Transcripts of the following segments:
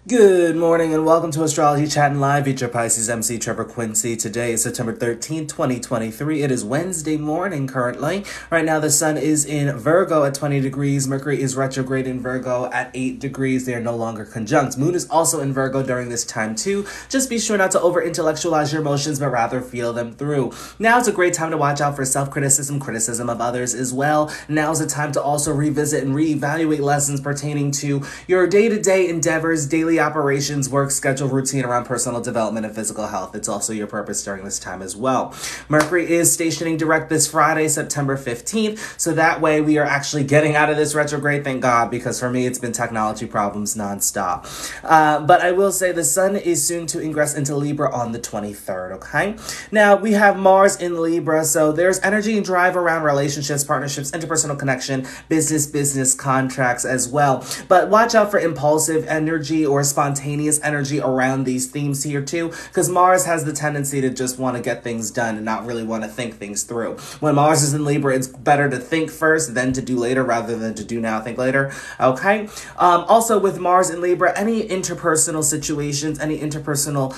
Good morning and welcome to Astrology Chatting Live. It's your Pisces MC Trevor Quincy. Today is September 13th, 2023. It is Wednesday morning currently. Right now the sun is in Virgo at 20 degrees. Mercury is retrograde in Virgo at 8 degrees. They are no longer conjunct. Moon is also in Virgo during this time too. Just be sure not to over-intellectualize your emotions, but rather feel them through. Now is a great time to watch out for self-criticism, criticism of others as well. Now is the time to also revisit and reevaluate lessons pertaining to your day-to-day endeavors, daily operations, work schedule, routine around personal development and physical health. It's also your purpose during this time as well. Mercury is stationing direct this Friday, September 15th. So that way we are actually getting out of this retrograde, thank God, because for me, it's been technology problems nonstop. But I will say the sun is soon to ingress into Libra on the 23rd, okay? Now we have Mars in Libra. So there's energy and drive around relationships, partnerships, interpersonal connection, business contracts as well. But watch out for impulsive energy or spontaneous energy around these themes here too, because Mars has the tendency to just want to get things done and not really want to think things through. When Mars is in Libra, it's better to think first, then to do later, rather than to do now, think later, okay? Also with Mars in Libra, any interpersonal situations, any interpersonal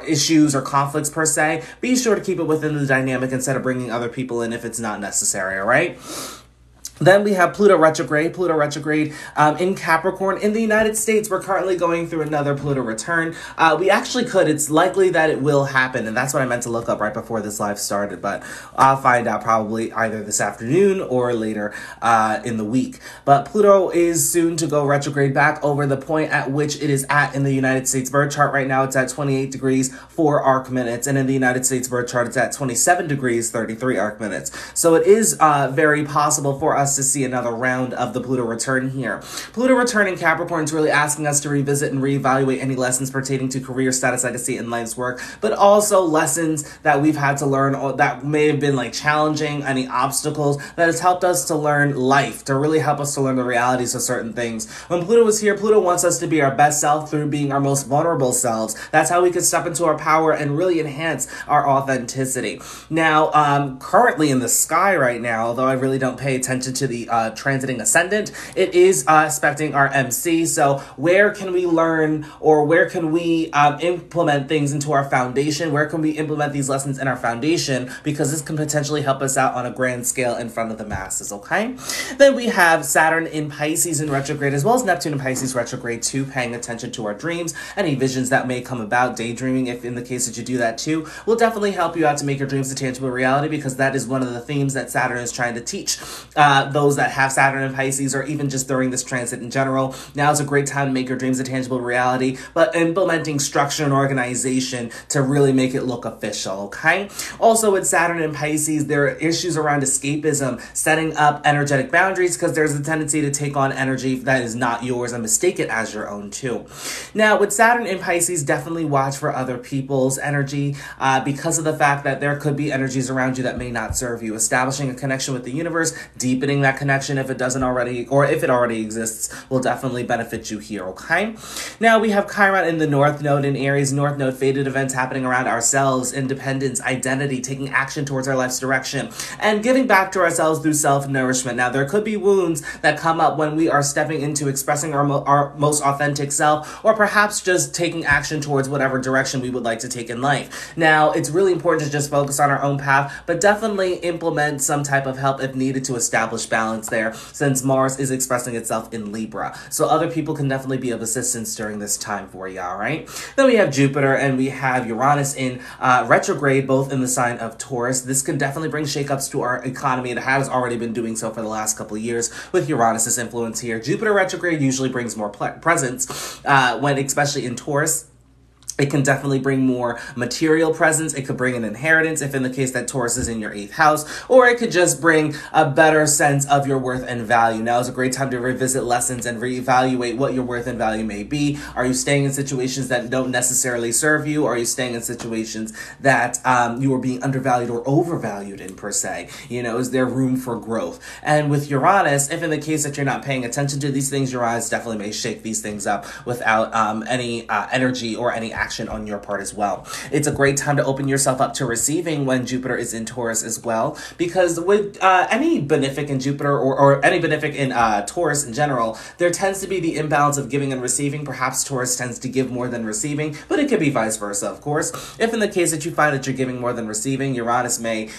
issues or conflicts per se, be sure to keep it within the dynamic instead of bringing other people in if it's not necessary, all right? Then we have Pluto retrograde in Capricorn. In the United States, we're currently going through another Pluto return. We actually could. It's likely that it will happen, and that's what I meant to look up right before this live started, but I'll find out probably either this afternoon or later in the week. But Pluto is soon to go retrograde back over the point at which it is at in the United States birth chart. Right now, it's at 28 degrees, 4 arc minutes, and in the United States birth chart, it's at 27 degrees, 33 arc minutes. So it is very possible for us to see another round of the Pluto return here. Pluto return in Capricorn is really asking us to revisit and reevaluate any lessons pertaining to career status, legacy, and life's work, but also lessons that we've had to learn or that may have been like challenging, any obstacles that has helped us to learn life, to really help us to learn the realities of certain things. When Pluto is here, Pluto wants us to be our best self through being our most vulnerable selves. That's how we can step into our power and really enhance our authenticity. Now, currently in the sky right now, although I really don't pay attention to the transiting ascendant, it is aspecting our MC. So where can we learn, or where can we implement things into our foundation? Where can we implement these lessons in our foundation? Because this can potentially help us out on a grand scale in front of the masses, okay? Then we have Saturn in Pisces in retrograde, as well as Neptune in Pisces retrograde too, paying attention to our dreams, any visions that may come about, daydreaming, if in the case that you do that too, will definitely help you out to make your dreams a tangible reality, because that is one of the themes that Saturn is trying to teach those that have Saturn in Pisces, or even just during this transit in general. Now is a great time to make your dreams a tangible reality, but implementing structure and organization to really make it look official, okay? Also with Saturn in Pisces, there are issues around escapism, setting up energetic boundaries, because there's a tendency to take on energy that is not yours and mistake it as your own too. Now with Saturn in Pisces, definitely watch for other people's energy because of the fact that there could be energies around you that may not serve you. Establishing a connection with the universe, deepening that connection if it doesn't already, or if it already exists, will definitely benefit you here, okay? Now we have Chiron in the North Node in Aries. North Node fated events happening around ourselves, independence, identity, taking action towards our life's direction, and giving back to ourselves through self-nourishment. Now there could be wounds that come up when we are stepping into expressing our most authentic self, or perhaps just taking action towards whatever direction we would like to take in life. Now it's really important to just focus on our own path, but definitely implement some type of help if needed to establish balance there, since Mars is expressing itself in Libra. So other people can definitely be of assistance during this time for you, all right? Then we have Jupiter and we have Uranus in retrograde, both in the sign of Taurus. This can definitely bring shakeups to our economy. It has already been doing so for the last couple of years with Uranus's influence here. Jupiter retrograde usually brings more presence when, especially in Taurus. It can definitely bring more material presence. It could bring an inheritance if in the case that Taurus is in your 8th house, or it could just bring a better sense of your worth and value. Now is a great time to revisit lessons and reevaluate what your worth and value may be. Are you staying in situations that don't necessarily serve you? Or are you staying in situations that you are being undervalued or overvalued in per se? You know, is there room for growth? And with Uranus, if in the case that you're not paying attention to these things, Uranus definitely may shake these things up without any energy or any action action on your part as well. It's a great time to open yourself up to receiving when Jupiter is in Taurus as well, because with any benefic in Jupiter or any benefic in Taurus in general, there tends to be the imbalance of giving and receiving. Perhaps Taurus tends to give more than receiving, but it could be vice versa, of course. If in the case that you find that you're giving more than receiving, Uranus may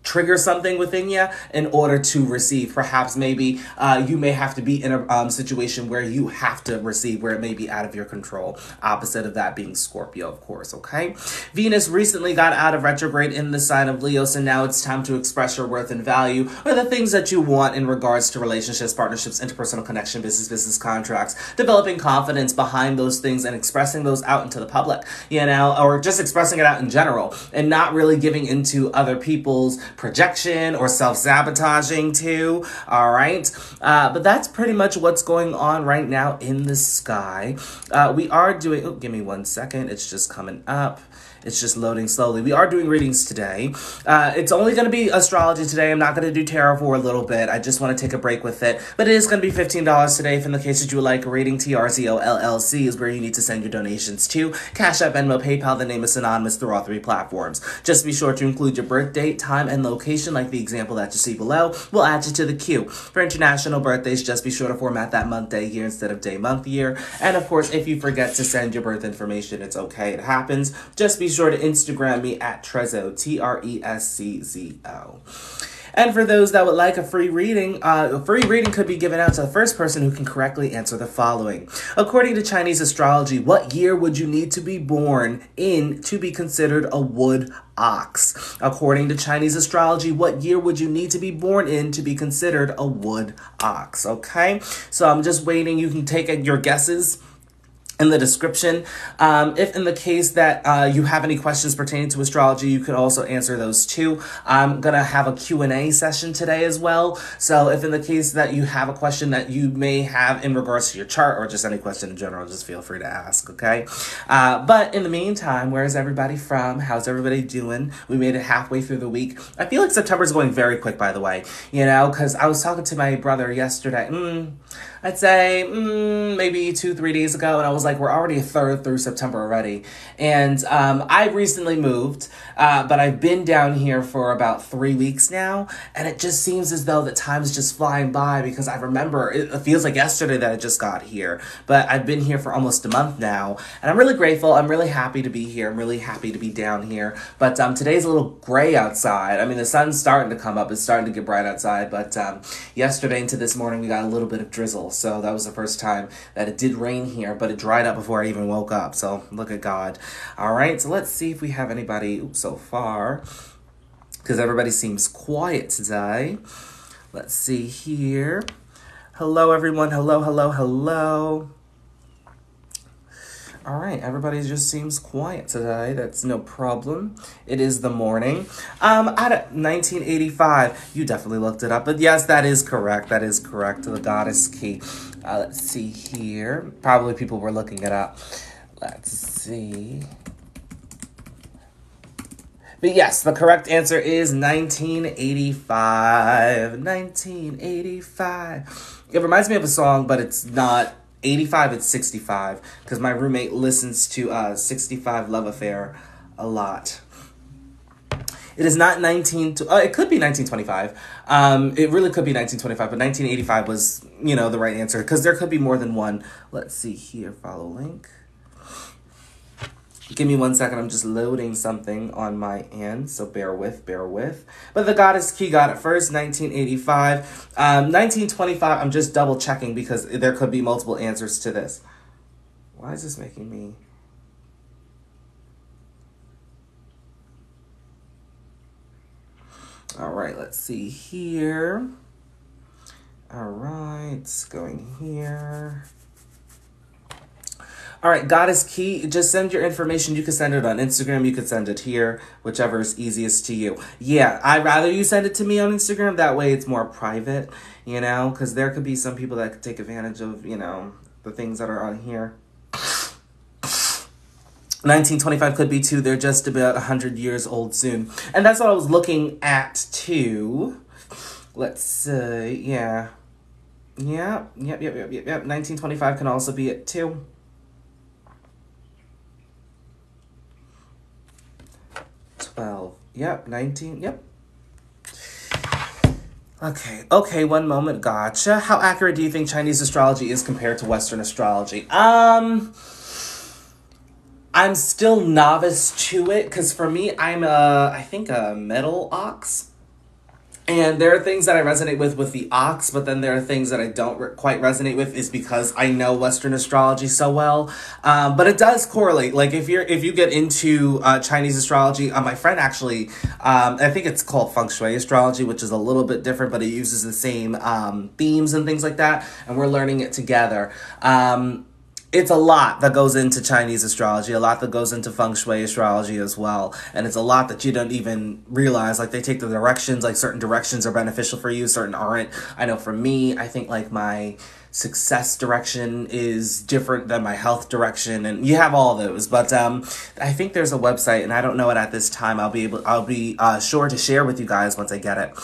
trigger something within you in order to receive. Perhaps maybe you may have to be in a situation where you have to receive, where it may be out of your control. Opposite of that being Scorpio, of course, okay? Venus recently got out of retrograde in the sign of Leo, so now it's time to express your worth and value, or the things that you want in regards to relationships, partnerships, interpersonal connection, business contracts, developing confidence behind those things and expressing those out into the public, you know, or just expressing it out in general and not really giving into other people's projection or self-sabotaging too. All right, but that's pretty much what's going on right now in the sky. We are doing, oh, give me 1 second, it's just coming up. It's just loading slowly. We are doing readings today. It's only going to be astrology today. I'm not going to do tarot for a little bit. I just want to take a break with it. But it is going to be $15 today. If in the case that you would like a reading, TRZO LLC is where you need to send your donations to. Cash App, Venmo, PayPal, the name is synonymous through all 3 platforms. Just be sure to include your birth date, time, and location, like the example that you see below. We'll add you to the queue. For international birthdays, just be sure to format that month, day, year instead of day, month, year. And of course, if you forget to send your birth information, it's okay. It happens. Just be sure to Instagram me at TRZO, TRESCZO. And for those that would like a free reading could be given out to the first person who can correctly answer the following. According to Chinese astrology, what year would you need to be born in to be considered a wood ox? According to Chinese astrology, what year would you need to be born in to be considered a wood ox? Okay, so I'm just waiting. You can take your guesses in the description. If in the case that you have any questions pertaining to astrology, you could also answer those too. I'm going to have a Q&A session today as well. So if in the case that you have a question that you may have in regards to your chart or just any question in general, just feel free to ask, okay? But in the meantime, where's everybody from? How's everybody doing? We made it halfway through the week. I feel like September's going very quick, by the way, you know, because I was talking to my brother yesterday. I'd say maybe 2-3 days ago, and I was like, we're already a third through September already. And I recently moved, but I've been down here for about 3 weeks now, and it just seems as though the time is just flying by, because I remember, it feels like yesterday that I just got here, but I've been here for almost a month now, and I'm really grateful. I'm really happy to be here. I'm really happy to be down here, but today's a little gray outside. I mean, the sun's starting to come up. It's starting to get bright outside, but yesterday into this morning, we got a little bit of drizzle. So that was the first time that it did rain here, but it dried up before I even woke up. So look at God. All right, so let's see if we have anybody so far, because everybody seems quiet today. Let's see here. Hello, everyone. Hello, hello, hello. All right, everybody just seems quiet today. That's no problem. It is the morning. Out of 1985, you definitely looked it up, but yes, that is correct. That is correct. The goddess key. Let's see here. Probably people were looking it up. Let's see. But yes, the correct answer is 1985. 1985. It reminds me of a song, but it's not 85, it's 65, because my roommate listens to 65 Love Affair a lot. It is not it could be 1925. It really could be 1925, but 1985 was, you know, the right answer, because there could be more than one. Let's see here, follow link. Give me 1 second, I'm just loading something on my end, so bear with. But the goddess key got it first, 1985. 1925, I'm just double checking because there could be multiple answers to this. Why is this making me... All right, let's see here. All right, going here. All right, goddess key, just send your information. You can send it on Instagram. You can send it here, whichever is easiest to you. Yeah, I'd rather you send it to me on Instagram. That way it's more private, you know, because there could be some people that could take advantage of, you know, the things that are on here. 1925 could be too. They're just about 100 years old soon. And that's what I was looking at too. Let's see, yeah. Yep. 1925 can also be it too. 12. Yep, 19. Yep. Okay, one moment. Gotcha. How accurate do you think Chinese astrology is compared to Western astrology? I'm still novice to it, because for me, I think a metal ox. And there are things that I resonate with the ox, but then there are things that I don't quite resonate with, is because I know Western astrology so well. But it does correlate. Like if you get into Chinese astrology, my friend actually, I think it's called feng shui astrology, which is a little bit different, but it uses the same themes and things like that. And we're learning it together. It's a lot that goes into Chinese astrology, a lot that goes into feng shui astrology as well. And it's a lot that you don't even realize. Like, they take the directions, like certain directions are beneficial for you, certain aren't. I know for me, I think like my success direction is different than my health direction, and you have all those. But I think there's a website, and I don't know it at this time. I'll be sure to share with you guys once I get it.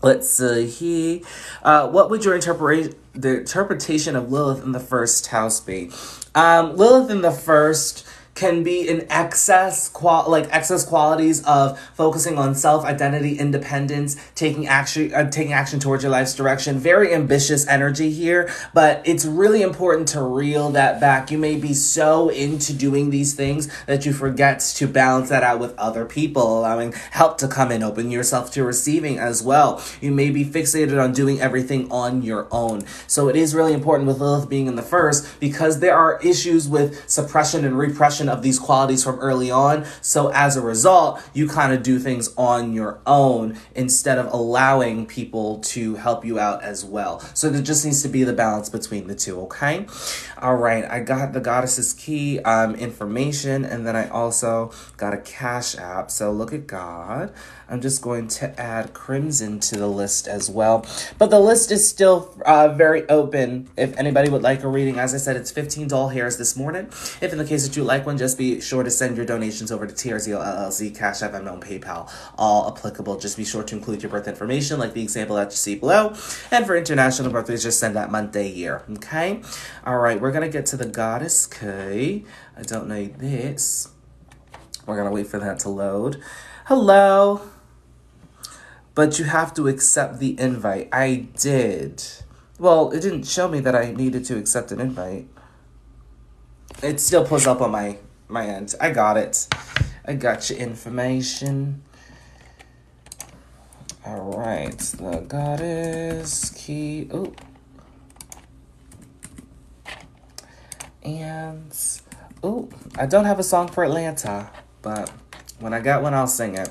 Let's see here. What would your interpretation of Lilith in the first house be? Lilith in the first can be in excess qualities of focusing on self-identity, independence, taking action towards your life's direction. Very ambitious energy here, but it's really important to reel that back. You may be so into doing these things that you forget to balance that out with other people, allowing help to come in, open yourself to receiving as well. You may be fixated on doing everything on your own. So it is really important with Lilith being in the first, because there are issues with suppression and repression of these qualities from early on. So as a result, you kind of do things on your own instead of allowing people to help you out as well. So there just needs to be the balance between the two, okay? All right, I got the Goddess's Key information, and then I also got a Cash App. So look at God. I'm just going to add Crimson to the list as well. But the list is still very open if anybody would like a reading. As I said, it's 15 doll hairs this morning. If in the case that you like one, just be sure to send your donations over to TRZO LLC, Cash App, Venmo, and PayPal. All applicable. Just be sure to include your birth information, like the example that you see below. And for international birthdays, just send that month, day, year. Okay? All right, we're going to get to the Goddess Key. I don't know this. We're going to wait for that to load. Hello. But you have to accept the invite. I did. Well, it didn't show me that I needed to accept an invite. It still pulls up on my end. I got it. I got your information. All right. The Goddess Key. Oh. And, oh, I don't have a song for Atlanta, but when I got one, I'll sing it.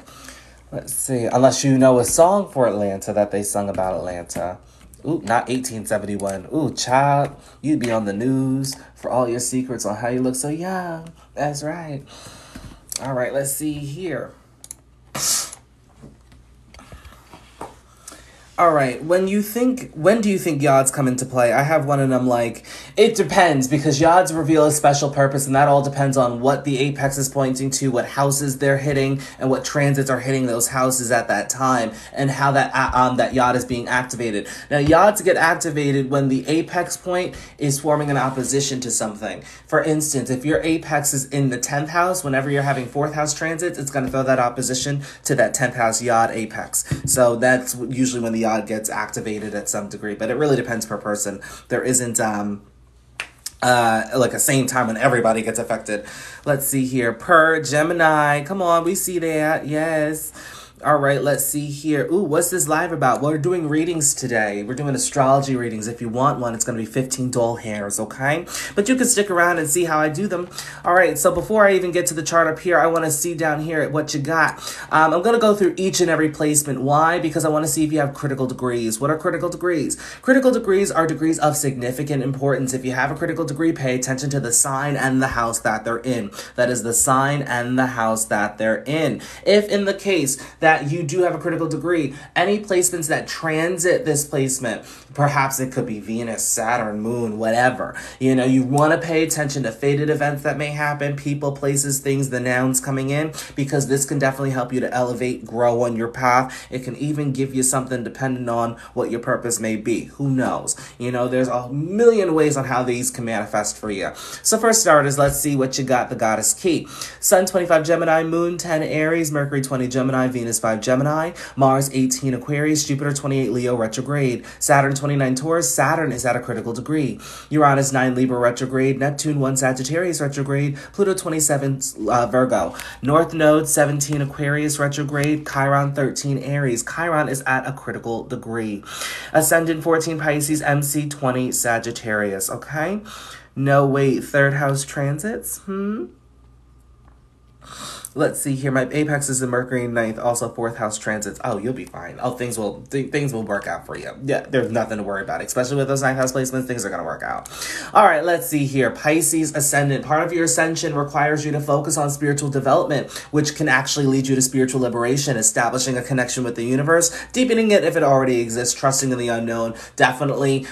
Let's see. Unless you know a song for Atlanta that they sung about Atlanta. Ooh, not 1871. Ooh, child, you'd be on the news for all your secrets on how you look so young. That's right. All right, let's see here. All right, when do you think Yods come into play? I have one and I'm like, it depends, because Yods reveal a special purpose, and that all depends on what the apex is pointing to, what houses they're hitting, and what transits are hitting those houses at that time, and how that Yod is being activated. Now, Yods get activated when the apex point is forming an opposition to something. For instance, if your apex is in the 10th house, whenever you're having 4th house transits, it's going to throw that opposition to that 10th house Yod apex. So that's usually when the Yod gets activated at some degree, but it really depends per person. There isn't like a same time when everybody gets affected. Let's see here. Per Gemini. Come on, we see that. Yes. All right, let's see here. Ooh, what's this live about? We're doing readings today. We're doing astrology readings. If you want one, it's going to be 15 doll hairs, okay? But you can stick around and see how I do them. All right, so before I even get to the chart up here, I want to see down here at what you got. I'm going to go through each and every placement. Why? Because I want to see if you have critical degrees. What are critical degrees? Critical degrees are degrees of significant importance. If you have a critical degree, pay attention to the sign and the house that they're in. That is the sign and the house that they're in. If in the case that that you do have a critical degree. Any placements that transit this placement, perhaps it could be Venus, Saturn, Moon, whatever. You know, you want to pay attention to fated events that may happen, people, places, things, the nouns coming in, because this can definitely help you to elevate, grow on your path. It can even give you something depending on what your purpose may be. Who knows? You know, there's a million ways on how these can manifest for you. So for starters, let's see what you got, the goddess key. Sun 25 Gemini, Moon 10 Aries, Mercury 20 Gemini, Venus 5 Gemini, Mars 18 Aquarius, Jupiter 28 Leo retrograde, Saturn 29 Taurus. Saturn is at a critical degree. Uranus 9 Libra retrograde, Neptune 1 Sagittarius retrograde, Pluto 27 Virgo, North Node 17 Aquarius retrograde, Chiron 13 Aries. Chiron is at a critical degree. Ascendant 14 Pisces, MC 20 Sagittarius. Okay? No, wait, third house transits? Let's see here. My apex is in Mercury in 9th, also 4th house transits. Oh, you'll be fine. Oh, things will work out for you. Yeah, there's nothing to worry about, especially with those 9th house placements. Things are going to work out. All right, let's see here. Pisces ascendant. Part of your ascension requires you to focus on spiritual development, which can actually lead you to spiritual liberation, establishing a connection with the universe, deepening it if it already exists, trusting in the unknown. Definitely,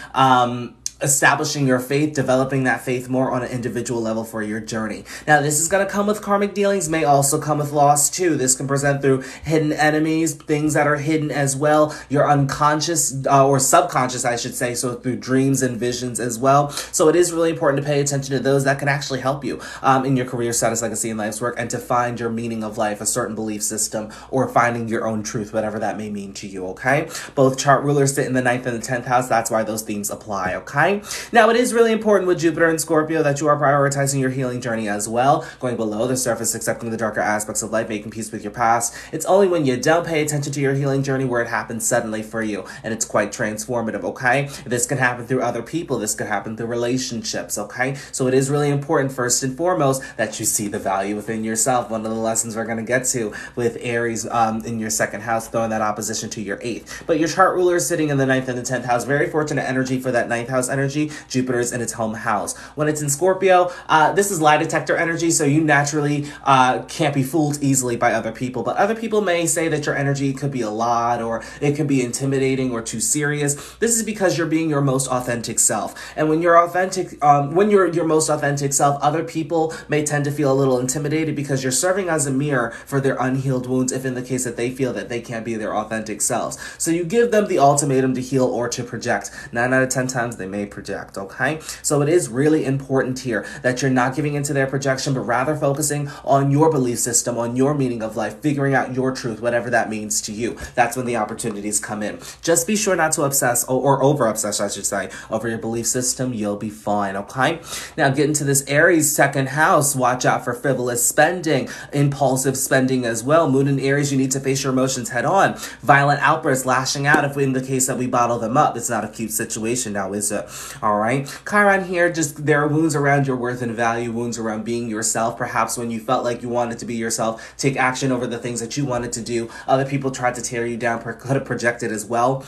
establishing your faith, developing that faith more on an individual level for your journey. Now, this is going to come with karmic dealings, may also come with loss too. This can present through hidden enemies, things that are hidden as well, your unconscious or subconscious, I should say, so through dreams and visions as well. So it is really important to pay attention to those that can actually help you in your career, status, legacy, and life's work, and to find your meaning of life, a certain belief system, or finding your own truth, whatever that may mean to you, okay? Both chart rulers sit in the 9th and the 10th house. That's why those themes apply, okay? Now, it is really important with Jupiter and Scorpio that you are prioritizing your healing journey as well, going below the surface, accepting the darker aspects of life, making peace with your past. It's only when you don't pay attention to your healing journey where it happens suddenly for you, and it's quite transformative, okay? This can happen through other people. This could happen through relationships, okay? So it is really important, first and foremost, that you see the value within yourself. One of the lessons we're going to get to with Aries in your 2nd house, throwing that opposition to your 8th. But your chart ruler is sitting in the 9th and the 10th house. Very fortunate energy for that 9th house energy. Jupiter's in its home house. When it's in Scorpio, this is lie detector energy, so you naturally can't be fooled easily by other people. But other people may say that your energy could be a lot, or it could be intimidating or too serious. This is because you're being your most authentic self. And when you're authentic, when you're your most authentic self, other people may tend to feel a little intimidated because you're serving as a mirror for their unhealed wounds, if in the case that they feel that they can't be their authentic selves. So you give them the ultimatum to heal or to project. 9 out of 10 times they may project, okay? So it is really important here that you're not giving into their projection, but rather focusing on your belief system, on your meaning of life, figuring out your truth, whatever that means to you. That's when the opportunities come in. Just be sure not to obsess, or over-obsess, I should say, over your belief system. You'll be fine, okay? Now, get into this Aries 2nd house. Watch out for frivolous spending, impulsive spending as well. Moon in Aries, you need to face your emotions head on. Violent outbursts, lashing out if in the case that we bottle them up. It's not a cute situation now, is it? All right. Chiron here, just there are wounds around your worth and value, wounds around being yourself. Perhaps when you felt like you wanted to be yourself, take action over the things that you wanted to do. Other people tried to tear you down, could have projected as well.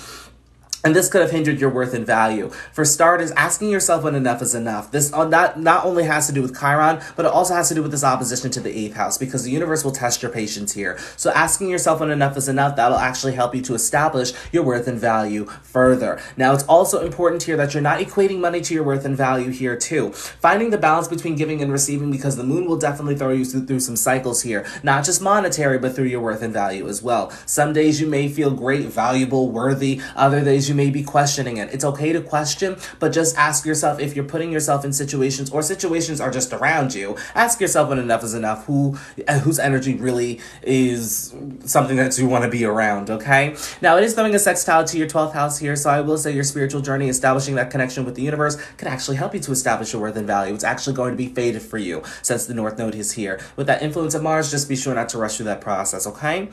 And this could have hindered your worth and value. For starters, asking yourself when enough is enough. This not only has to do with Chiron, but it also has to do with this opposition to the 8th house, because the universe will test your patience here. So asking yourself when enough is enough, that'll actually help you to establish your worth and value further. Now, it's also important here that you're not equating money to your worth and value here too. Finding the balance between giving and receiving, because the moon will definitely throw you through some cycles here. Not just monetary, but through your worth and value as well. Some days you may feel great, valuable, worthy. Other days you may be questioning it. It's okay to question, but just ask yourself, if you're putting yourself in situations, or situations are just around you, ask yourself when enough is enough, whose energy really is something that you want to be around, okay? Now, it is throwing a sextile to your 12th house here, so I will say your spiritual journey, establishing that connection with the universe, can actually help you to establish your worth and value. It's actually going to be fated for you since the North Node is here. With that influence of Mars, just be sure not to rush through that process, okay?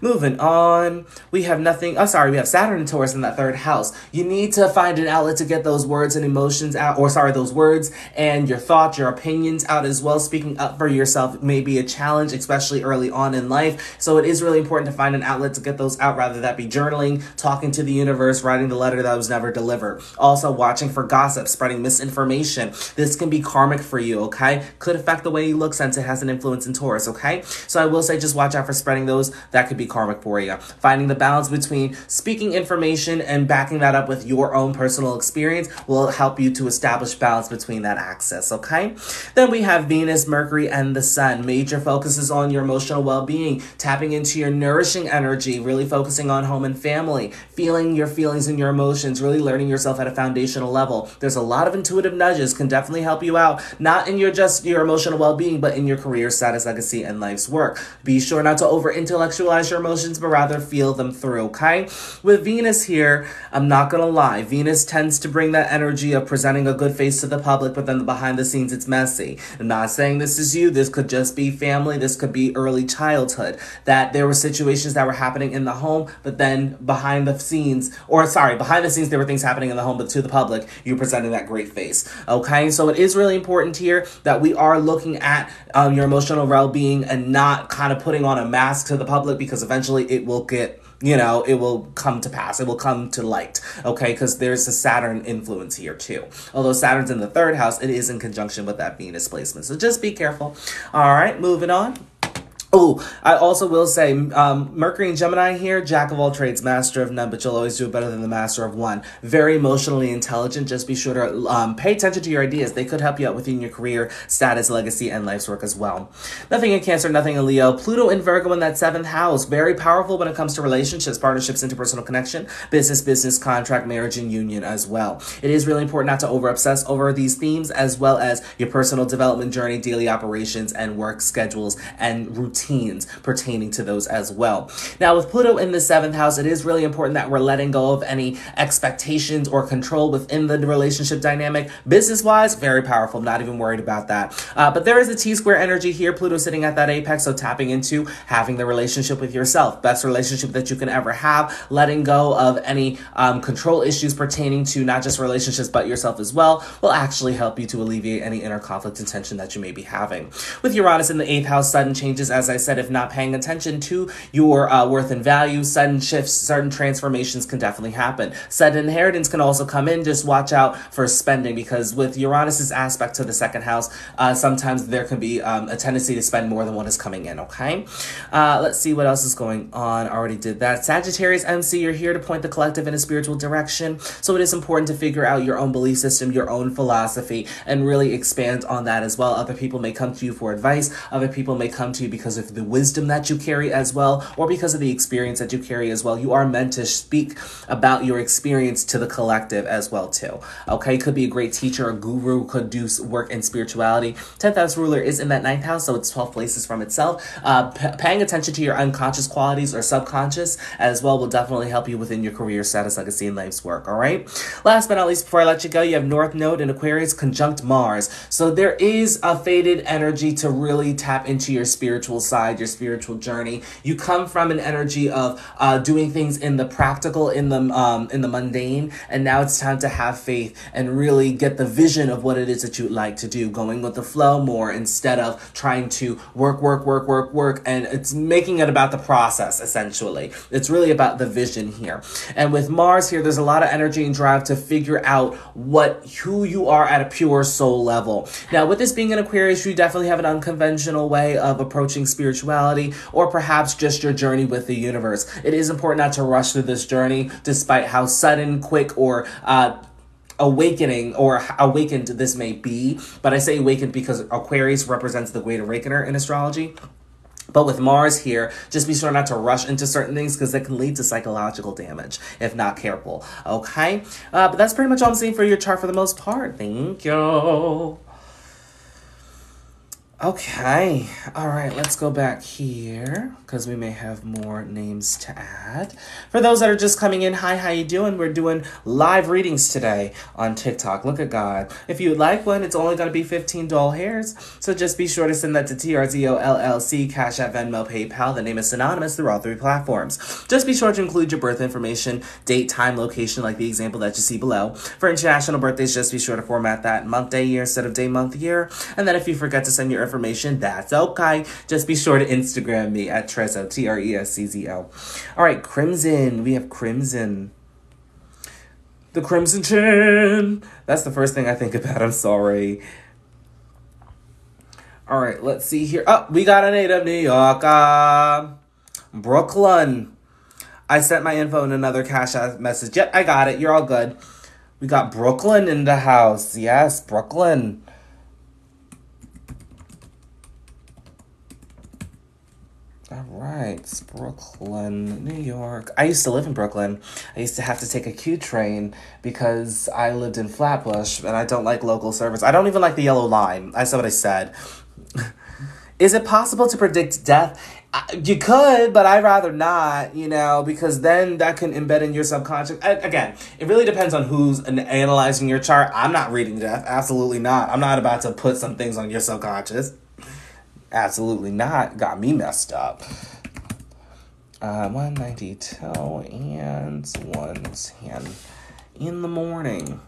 Moving on, we have Saturn and Taurus in that 3rd house. You need to find an outlet to get those words and emotions out, those words and your thoughts, your opinions out as well. Speaking up for yourself may be a challenge, especially early on in life. So it is really important to find an outlet to get those out, rather that be journaling, talking to the universe, writing the letter that was never delivered. Also, watching for gossip, spreading misinformation. This can be karmic for you, okay? Could affect the way you look since it has an influence in Taurus, okay? So I will say just watch out for spreading those. That could be karmic for you. Finding the balance between speaking information and backing that up with your own personal experience will help you to establish balance between that axis, okay? Then we have Venus, Mercury, and the Sun. Major focuses on your emotional well-being, tapping into your nourishing energy, really focusing on home and family, feeling your feelings and your emotions, really learning yourself at a foundational level. There's a lot of intuitive nudges can definitely help you out, not in just your emotional well-being, but in your career, status, legacy, and life's work. Be sure not to over-intellectualize your emotions, but rather feel them through, okay? With Venus here, I'm not gonna lie, Venus tends to bring that energy of presenting a good face to the public, but then behind the scenes, it's messy. I'm not saying this is you. This could just be family. This could be early childhood, that there were situations that were happening in the home, but then behind the scenes, there were things happening in the home, but to the public, you're presenting that great face. Okay, so it is really important here that we are looking at your emotional well-being and not kind of putting on a mask to the public, because eventually it will get, it will come to pass. It will come to light, okay? Because there's a Saturn influence here too. Although Saturn's in the 3rd house, it is in conjunction with that Venus placement. So just be careful. All right, moving on. Oh, I also will say, Mercury and Gemini here, jack of all trades, master of none, but you'll always do it better than the master of one. Very emotionally intelligent. Just be sure to pay attention to your ideas. They could help you out within your career, status, legacy, and life's work as well. Nothing in Cancer, nothing in Leo. Pluto in Virgo in that 7th house. Very powerful when it comes to relationships, partnerships, interpersonal connection, business, contract, marriage, and union as well. It is really important not to over-obsess over these themes, as well as your personal development journey, daily operations, and work schedules, and routines pertaining to those as well. Now, with Pluto in the 7th house, it is really important that we're letting go of any expectations or control within the relationship dynamic. Business-wise, very powerful. Not even worried about that. But there is a T-square energy here. Pluto sitting at that apex, so tapping into having the relationship with yourself. Best relationship that you can ever have. Letting go of any control issues pertaining to not just relationships, but yourself as well, will actually help you to alleviate any inner conflict and tension that you may be having. With Uranus in the 8th house, sudden changes, as I said, if not paying attention to your worth and value, sudden shifts, sudden transformations can definitely happen. Sudden inheritance can also come in. Just watch out for spending, because with Uranus's aspect to the 2nd house, sometimes there can be a tendency to spend more than what is coming in, okay? Let's see what else is going on. Already did that. Sagittarius MC, you're here to point the collective in a spiritual direction, so it is important to figure out your own belief system, your own philosophy, and really expand on that as well. Other people may come to you for advice. Other people may come to you because of the wisdom that you carry as well, or because of the experience that you carry as well. You are meant to speak about your experience to the collective as well too. Okay, could be a great teacher, a guru, could do work in spirituality. 10th house ruler is in that 9th house, so it's 12 places from itself. Paying attention to your unconscious qualities or subconscious as well will definitely help you within your career, status, legacy, and life's work. All right. Last but not least, before I let you go, you have North Node in Aquarius conjunct Mars. So there is a fated energy to really tap into your spiritual side, your spiritual journey. You come from an energy of doing things in the practical, in the mundane, and now it's time to have faith and really get the vision of what it is that you'd like to do, going with the flow more instead of trying to work, and it's making it about the process, essentially. It's really about the vision here. And with Mars here, there's a lot of energy and drive to figure out who you are at a pure soul level. Now, with this being an Aquarius, you definitely have an unconventional way of approaching spirituality, or perhaps just your journey with the universe. It is important not to rush through this journey, despite how sudden, quick, or awakening or awakened this may be. But I say awakened because Aquarius represents the great awakener in astrology. But with Mars here, just be sure not to rush into certain things, because it can lead to psychological damage if not careful. Okay? But that's pretty much all I'm seeing for your chart for the most part. Thank you. Okay, all right, let's go back here because we may have more names to add. For those that are just coming in, hi, how you doing? We're doing live readings today on TikTok. Look at God. If you would like one, it's only going to be 15 doll hairs, so just be sure to send that to TRZO LLC, Cash App, Venmo, PayPal. The name is synonymous through all three platforms. Just be sure to include your birth information, date, time, location, like the example that you see below. For international birthdays, just be sure to format that month, day, year instead of day, month, year. And then if you forget to send your information, that's okay. Just be sure to Instagram me at TRZO, TRESCZO. All right, Crimson. We have Crimson. The Crimson Chin. That's the first thing I think about. I'm sorry. All right, let's see here. Oh, we got a native New York. Brooklyn. I sent my info in another Cash App message. Yep, I got it. You're all good. We got Brooklyn in the house. Yes, Brooklyn. All right, it's Brooklyn, New York. I used to live in Brooklyn. I used to have to take a Q train because I lived in Flatbush, and I don't like local service. I don't even like the yellow line. I said what I said. Is it possible to predict death? You could, but I'd rather not, because then that can embed in your subconscious. Again, it really depends on who's analyzing your chart. I'm not reading death. Absolutely not. I'm not about to put some things on your subconscious. Absolutely not. Got me messed up. 192 and 110 in the morning.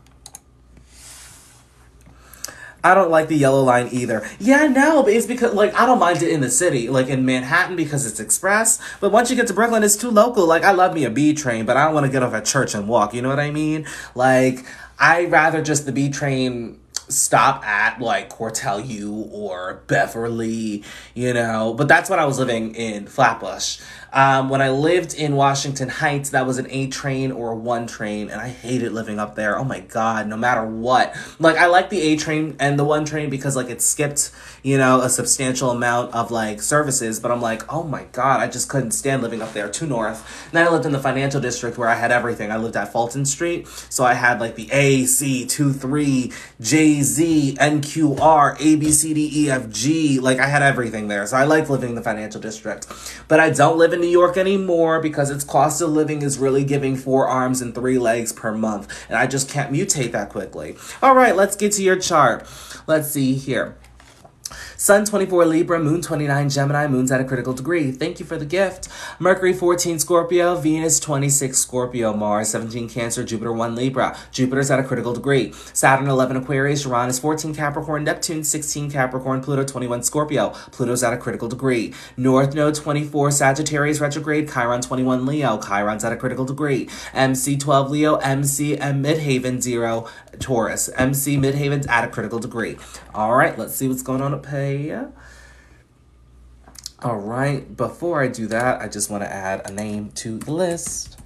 I don't like the yellow line either. Yeah, no, but it's because, I don't mind it in the city, in Manhattan because it's express. But once you get to Brooklyn, it's too local. I love me a B train, but I don't want to get off at Church and walk. You know what I mean? I'd rather just the B train stop at Cortell U or Beverly, but that's when I was living in Flatbush. When I lived in Washington Heights, that was an A train or a 1 train, and I hated living up there. Oh my God, no matter what. I like the A train and the 1 train because it skipped, a substantial amount of services, but I'm oh my God, I just couldn't stand living up there, too north. And then I lived in the financial district where I had everything. I lived at Fulton Street, so I had the A, C, 2, 3, J, Z, NQR, A, B, C, D, E, F, G. I had everything there. So I liked living in the financial district. But I don't live in New York anymore because its cost of living is really giving 4 arms and 3 legs per month. And I just can't mutate that quickly. All right, let's get to your chart. Let's see here. Sun 24 Libra, Moon 29 Gemini, Moon's at a critical degree. Thank you for the gift. Mercury 14 Scorpio, Venus 26 Scorpio, Mars 17 Cancer, Jupiter 1 Libra. Jupiter's at a critical degree. Saturn 11 Aquarius, Uranus 14 Capricorn, Neptune 16 Capricorn, Pluto 21 Scorpio. Pluto's at a critical degree. North Node 24 Sagittarius retrograde, Chiron 21 Leo. Chiron's at a critical degree. MC 12 Leo, MC and Midhaven 0 Taurus. MC Midhaven's at a critical degree. All right, let's see what's going on up here. All right, before I do that, I just want to add a name to the list.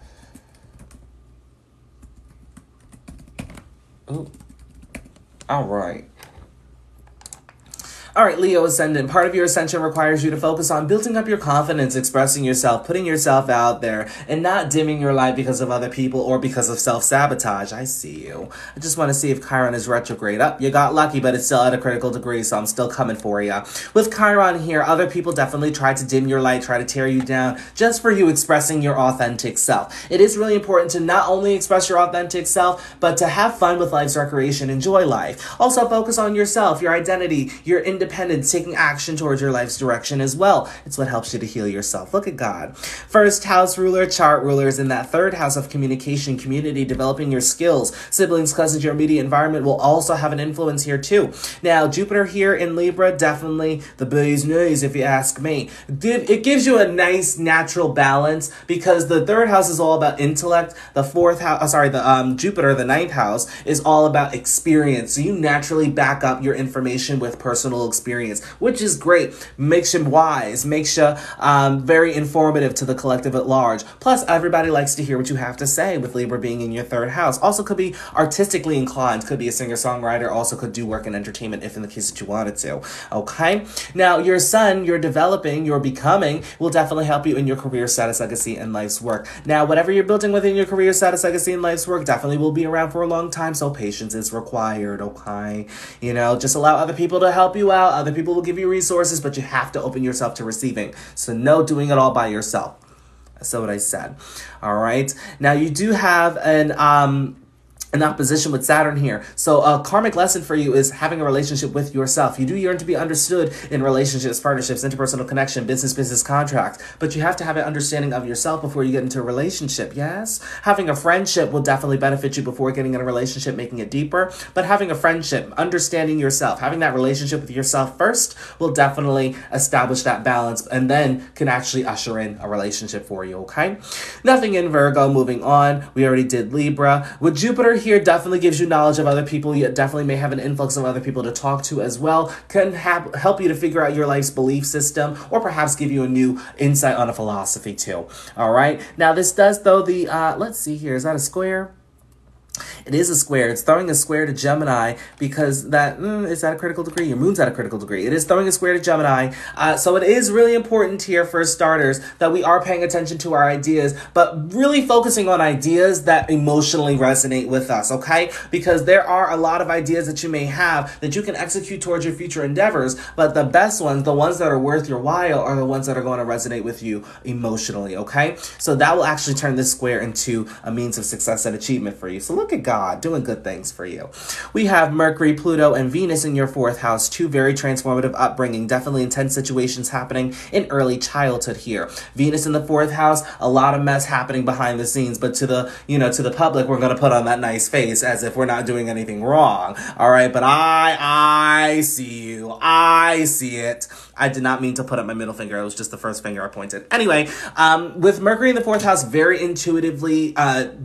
Ooh. All right. All right, Leo Ascendant. Part of your ascension requires you to focus on building up your confidence, expressing yourself, putting yourself out there, and not dimming your light because of other people or because of self-sabotage. I see you. I just want to see if Chiron is retrograde. You got lucky, but it's still at a critical degree, so I'm still coming for you. With Chiron here, other people definitely try to dim your light, try to tear you down, just for you expressing your authentic self. It is really important to not only express your authentic self, but to have fun with life's recreation, enjoy life. Also focus on yourself, your identity, your independence, taking action towards your life's direction as well. It's what helps you to heal yourself. Look at God. First house ruler, chart ruler is in that 3rd house of communication, community, developing your skills. Siblings, cousins, your immediate environment will also have an influence here too. Now, Jupiter here in Libra, definitely the bee's knees, if you ask me. It gives you a nice natural balance because the 3rd house is all about intellect. The 4th house, Jupiter, the 9th house, is all about experience. So you naturally back up your information with personal experience, which is great. Makes you wise, makes you very informative to the collective at large. Plus, everybody likes to hear what you have to say with Libra being in your 3rd house. Also could be artistically inclined, could be a singer-songwriter, also could do work in entertainment if in the case that you wanted to. Okay? Now, your sun, you're developing, you're becoming, will definitely help you in your career status, legacy, and life's work. Now, whatever you're building within your career status, legacy, and life's work definitely will be around for a long time, so patience is required, okay? Just allow other people to help you out. out. Other people will give you resources, but you have to open yourself to receiving. So no doing it all by yourself. That's what I said. All right. Now you do have an opposition with Saturn here. So a karmic lesson for you is having a relationship with yourself. You do yearn to be understood in relationships, partnerships, interpersonal connection, business contracts, but you have to have an understanding of yourself before you get into a relationship, yes? Having a friendship will definitely benefit you before getting in a relationship, making it deeper, but having a friendship, understanding yourself, having that relationship with yourself first will definitely establish that balance and then can actually usher in a relationship for you, okay? Nothing in Virgo, moving on. We already did Libra. With Jupiter here definitely gives you knowledge of other people. You definitely may have an influx of other people to talk to as well. Can help you to figure out your life's belief system or perhaps give you a new insight on a philosophy too. All right. Now this does though let's see here. Is that a square? It is a square. It's throwing a square to Gemini because that is at a critical degree. Your moon's at a critical degree. It is throwing a square to Gemini. So it is really important here for starters that we are paying attention to our ideas, but really focusing on ideas that emotionally resonate with us, okay? Because there are a lot of ideas that you may have that you can execute towards your future endeavors, but the best ones, the ones that are worth your while, are the ones that are going to resonate with you emotionally, okay? So that will actually turn this square into a means of success and achievement for you. So look at God doing good things for you. We have Mercury, Pluto, and Venus in your 4th house. 2 very transformative upbringing. Definitely intense situations happening in early childhood here. Venus in the 4th house, a lot of mess happening behind the scenes, but to the public, we're going to put on that nice face as if we're not doing anything wrong. All right, but I see you. I see it. I did not mean to put up my middle finger. It was just the first finger I pointed. Anyway, with Mercury in the 4th house, very intuitively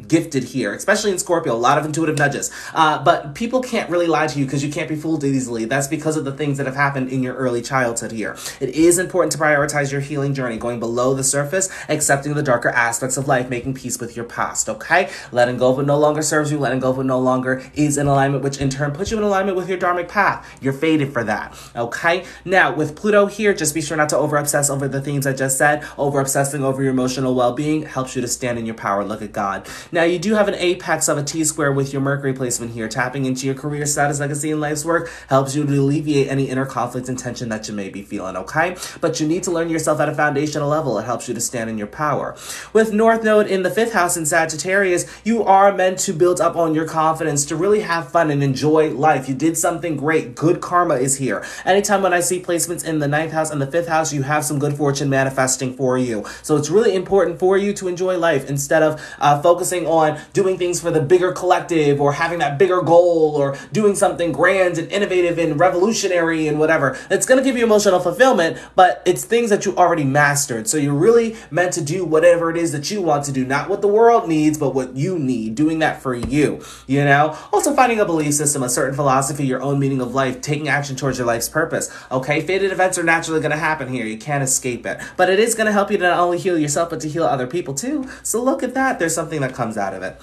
gifted here, especially in Scorpio. A lot of intuitive nudges. But people can't really lie to you because you can't be fooled easily. That's because of the things that have happened in your early childhood here. It is important to prioritize your healing journey, going below the surface, accepting the darker aspects of life, making peace with your past, okay? Letting go of what no longer serves you, letting go of what no longer is in alignment, which in turn puts you in alignment with your dharmic path. You're fated for that, okay? Now, with Pluto here, just be sure not to over-obsess over the themes I just said. Over-obsessing over your emotional well-being helps you to stand in your power. Look at God. Now, you do have an apex of a T-square with your Mercury placement here. Tapping into your career status, legacy, and life's work helps you to alleviate any inner conflict and tension that you may be feeling, okay? But you need to learn yourself at a foundational level. It helps you to stand in your power. With North Node in the 5th house in Sagittarius, you are meant to build up on your confidence, to really have fun and enjoy life. You did something great. Good karma is here. Anytime when I see placements in the 9th house and the 5th house, you have some good fortune manifesting for you. So it's really important for you to enjoy life instead of focusing on doing things for the bigger collective or having that bigger goal or doing something grand and innovative and revolutionary and whatever. It's going to give you emotional fulfillment, but it's things that you already mastered. So you're really meant to do whatever it is that you want to do, not what the world needs, but what you need, doing that for you, you know? Also finding a belief system, a certain philosophy, your own meaning of life, taking action towards your life's purpose, okay? Fated events are naturally going to happen here. You can't escape it, but it is going to help you to not only heal yourself, but to heal other people too. So look at that. There's something that comes out of it.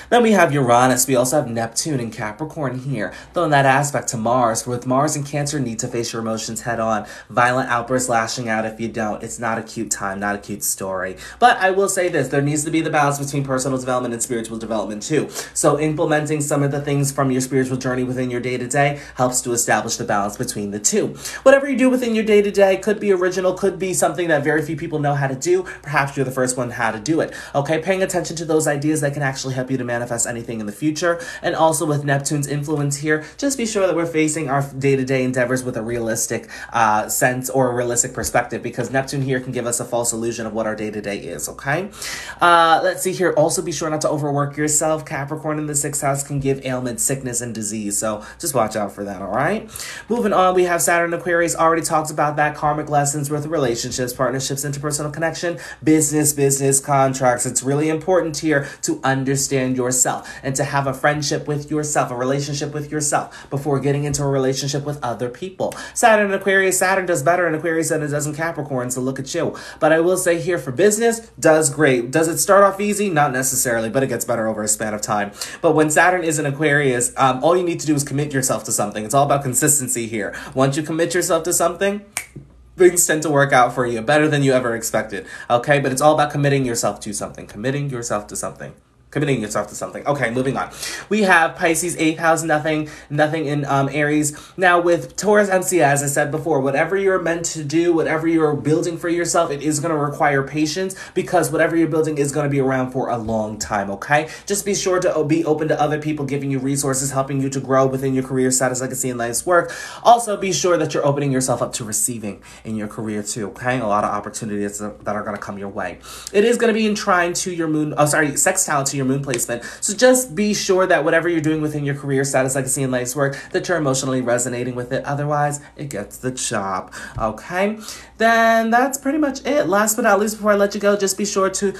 Then we have Uranus. We also have Neptune and Capricorn here. Though in that aspect to Mars, with Mars and Cancer, need to face your emotions head on. Violent outbursts lashing out if you don't. It's not a cute time, not a cute story. But I will say this, there needs to be the balance between personal development and spiritual development too. So implementing some of the things from your spiritual journey within your day-to-day helps to establish the balance between the two. Whatever you do within your day-to-day could be original, could be something that very few people know how to do. Perhaps you're the first one how to do it. Okay, paying attention to those ideas that can actually help you to manifest anything in the future. And also with Neptune's influence here, just be sure that we're facing our day-to-day endeavors with a realistic sense or a realistic perspective, because Neptune here can give us a false illusion of what our day-to-day is, okay? Let's see here. Also be sure not to overwork yourself. Capricorn in the 6th house can give ailment, sickness, and disease, so just watch out for that, all right? Moving on, we have Saturn Aquarius. Already talked about that. Karmic lessons with relationships, partnerships, interpersonal connection, business contracts. It's really important here to understand yourself and to have a friendship with yourself, a relationship with yourself before getting into a relationship with other people. Saturn and Aquarius, Saturn does better in Aquarius than it does in Capricorn, so look at you. But I will say here for business, does great. Does it start off easy? Not necessarily, but it gets better over a span of time. But when Saturn is in Aquarius, all you need to do is commit yourself to something. It's all about consistency here. Once you commit yourself to something, things tend to work out for you better than you ever expected. Okay, but it's all about committing yourself to something. Committing yourself to something. Committing yourself to something. Okay, moving on. We have Pisces 8th house, nothing in Aries. Now with Taurus MC, as I said before, whatever you're meant to do, whatever you're building for yourself, it is going to require patience, because whatever you're building is going to be around for a long time, okay? Just be sure to be open to other people giving you resources, helping you to grow within your career, status, legacy, and life's work. Also, be sure that you're opening yourself up to receiving in your career too, okay? A lot of opportunities that are going to come your way. It is going to be in trine to your moon, sextile to your moon placement. So just be sure that whatever you're doing within your career, status, legacy, and life's work, that you're emotionally resonating with it. Otherwise, it gets the job. Okay? Then that's pretty much it. Last but not least, before I let you go, just be sure to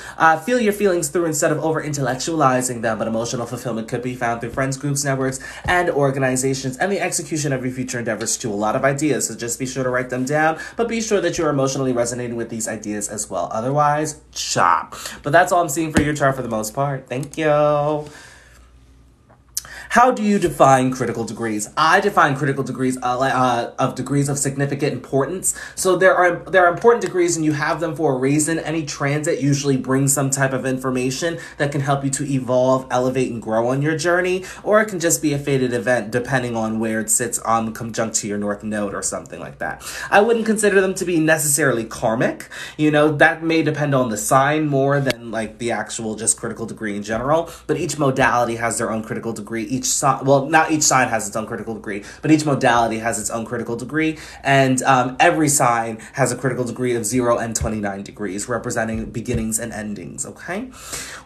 feel your feelings through instead of over-intellectualizing them. But emotional fulfillment could be found through friends, groups, networks, and organizations, and the execution of your future endeavors too. A lot of ideas, so just be sure to write them down, but be sure that you're emotionally resonating with these ideas as well. Otherwise, chop. But that's all I'm seeing for your chart for the most part. Thank you. How do you define critical degrees? I define critical degrees of degrees of significant importance. So there are important degrees, and you have them for a reason. Any transit usually brings some type of information that can help you to evolve, elevate, and grow on your journey, or it can just be a fated event depending on where it sits on conjunct to your North Node or something like that. I wouldn't consider them to be necessarily karmic. You know, that may depend on the sign more than like the actual just critical degree in general, but each modality has their own critical degree. Not each sign has its own critical degree, but each modality has its own critical degree, and every sign has a critical degree of 0 and 29 degrees, representing beginnings and endings, okay?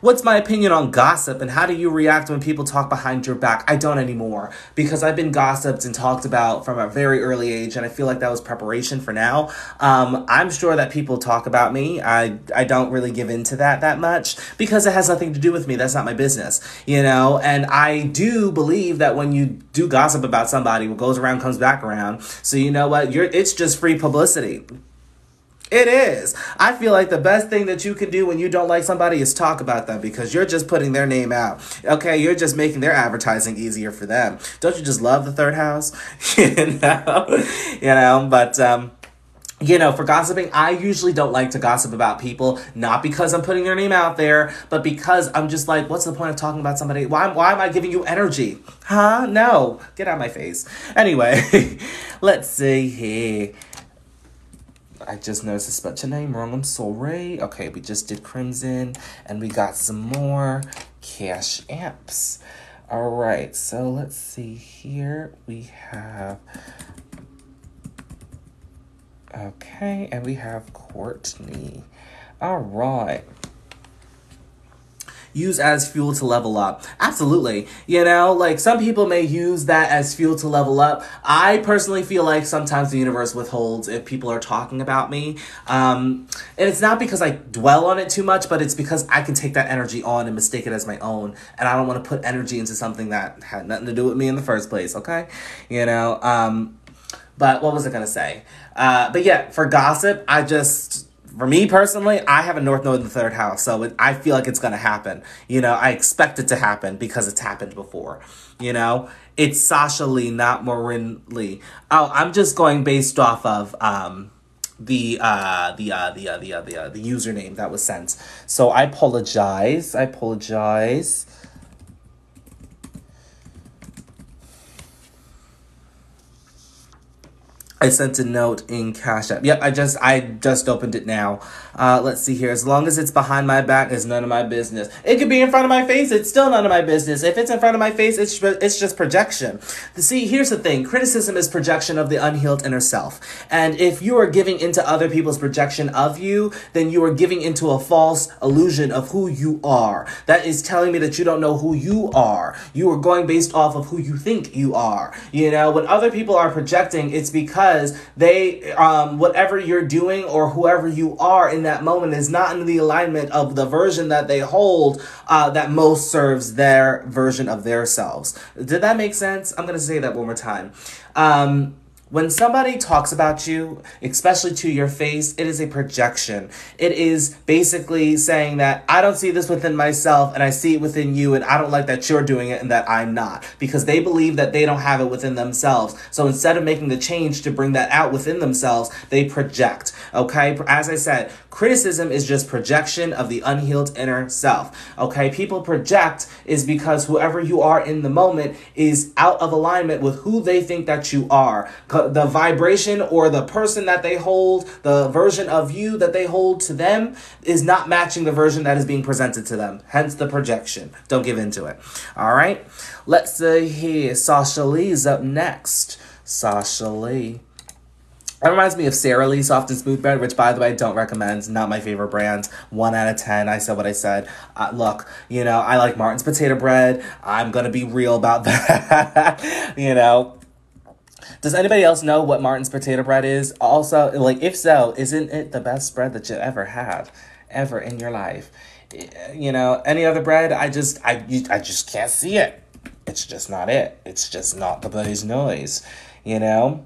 What's my opinion on gossip, and how do you react when people talk behind your back? I don't anymore, because I've been gossiped and talked about from a very early age, and I feel like that was preparation for now. I'm sure that people talk about me. I don't really give into that much, because it has nothing to do with me. That's not my business, you know? And I do believe that when you do gossip about somebody, what goes around comes back around. So you know what? It's just free publicity. It is. I feel like the best thing that you can do when you don't like somebody is talk about them, because you're just putting their name out. Okay, you're just making their advertising easier for them. Don't you just love the third house? But you know, for gossiping, I usually don't like to gossip about people, not because I'm putting their name out there, but because I'm just like, what's the point of talking about somebody? Why am I giving you energy? Huh? No. Get out of my face. Anyway, let's see here. I just noticed I spelled your name wrong. I'm sorry. Okay, we just did Crimson, and we got some more Cash Apps. All right, so let's see here. We have... Okay, and we have Courtney. All right. Use as fuel to level up. Absolutely. You know, like some people may use that as fuel to level up. I personally feel like sometimes the universe withholds if people are talking about me. And it's not because I dwell on it too much, but it's because I can take that energy on and mistake it as my own. And I don't want to put energy into something that had nothing to do with me in the first place, okay? You know, but what was I going to say? But yeah, for gossip, for me personally, I have a North Node in the third house, so I feel like it's going to happen. You know, I expect it to happen because it's happened before. You know, it's Sasha Lee, not Maureen Lee. Oh, I'm just going based off of the username that was sent. So I apologize. I sent a note in Cash App. Yep, I just opened it now. Let's see here. As long as it's behind my back, it's none of my business. It could be in front of my face. It's still none of my business. If it's in front of my face, it's just projection. See, here's the thing. Criticism is projection of the unhealed inner self. And if you are giving into other people's projection of you, then you are giving into a false illusion of who you are. That is telling me that you don't know who you are. You are going based off of who you think you are. You know, when other people are projecting, it's because they, whatever you're doing or whoever you are in that moment is not in the alignment of the version that they hold that most serves their version of their selves. Did that make sense? I'm going to say that one more time. When somebody talks about you, especially to your face, it is a projection. It is basically saying that I don't see this within myself and I see it within you, and I don't like that you're doing it and that I'm not, because they believe that they don't have it within themselves. So instead of making the change to bring that out within themselves, they project. Okay? As I said, criticism is just projection of the unhealed inner self. Okay? People project is because whoever you are in the moment is out of alignment with who they think that you are. The vibration or the person that they hold, the version of you that they hold to them is not matching the version that is being presented to them. Hence the projection. Don't give into it. All right. Let's see here. Sasha Lee is up next. Sasha Lee. That reminds me of Sara Lee Soft and Smooth Bread, which, by the way, I don't recommend. Not my favorite brand. 1 out of 10. I said what I said. Look, I like Martin's potato bread. I'm going to be real about that. Does anybody else know what Martin's potato bread is? Also, if so, isn't it the best bread that you ever had, ever in your life? Any other bread, I just can't see it. It's just not it. It's just not the blaze noise, 7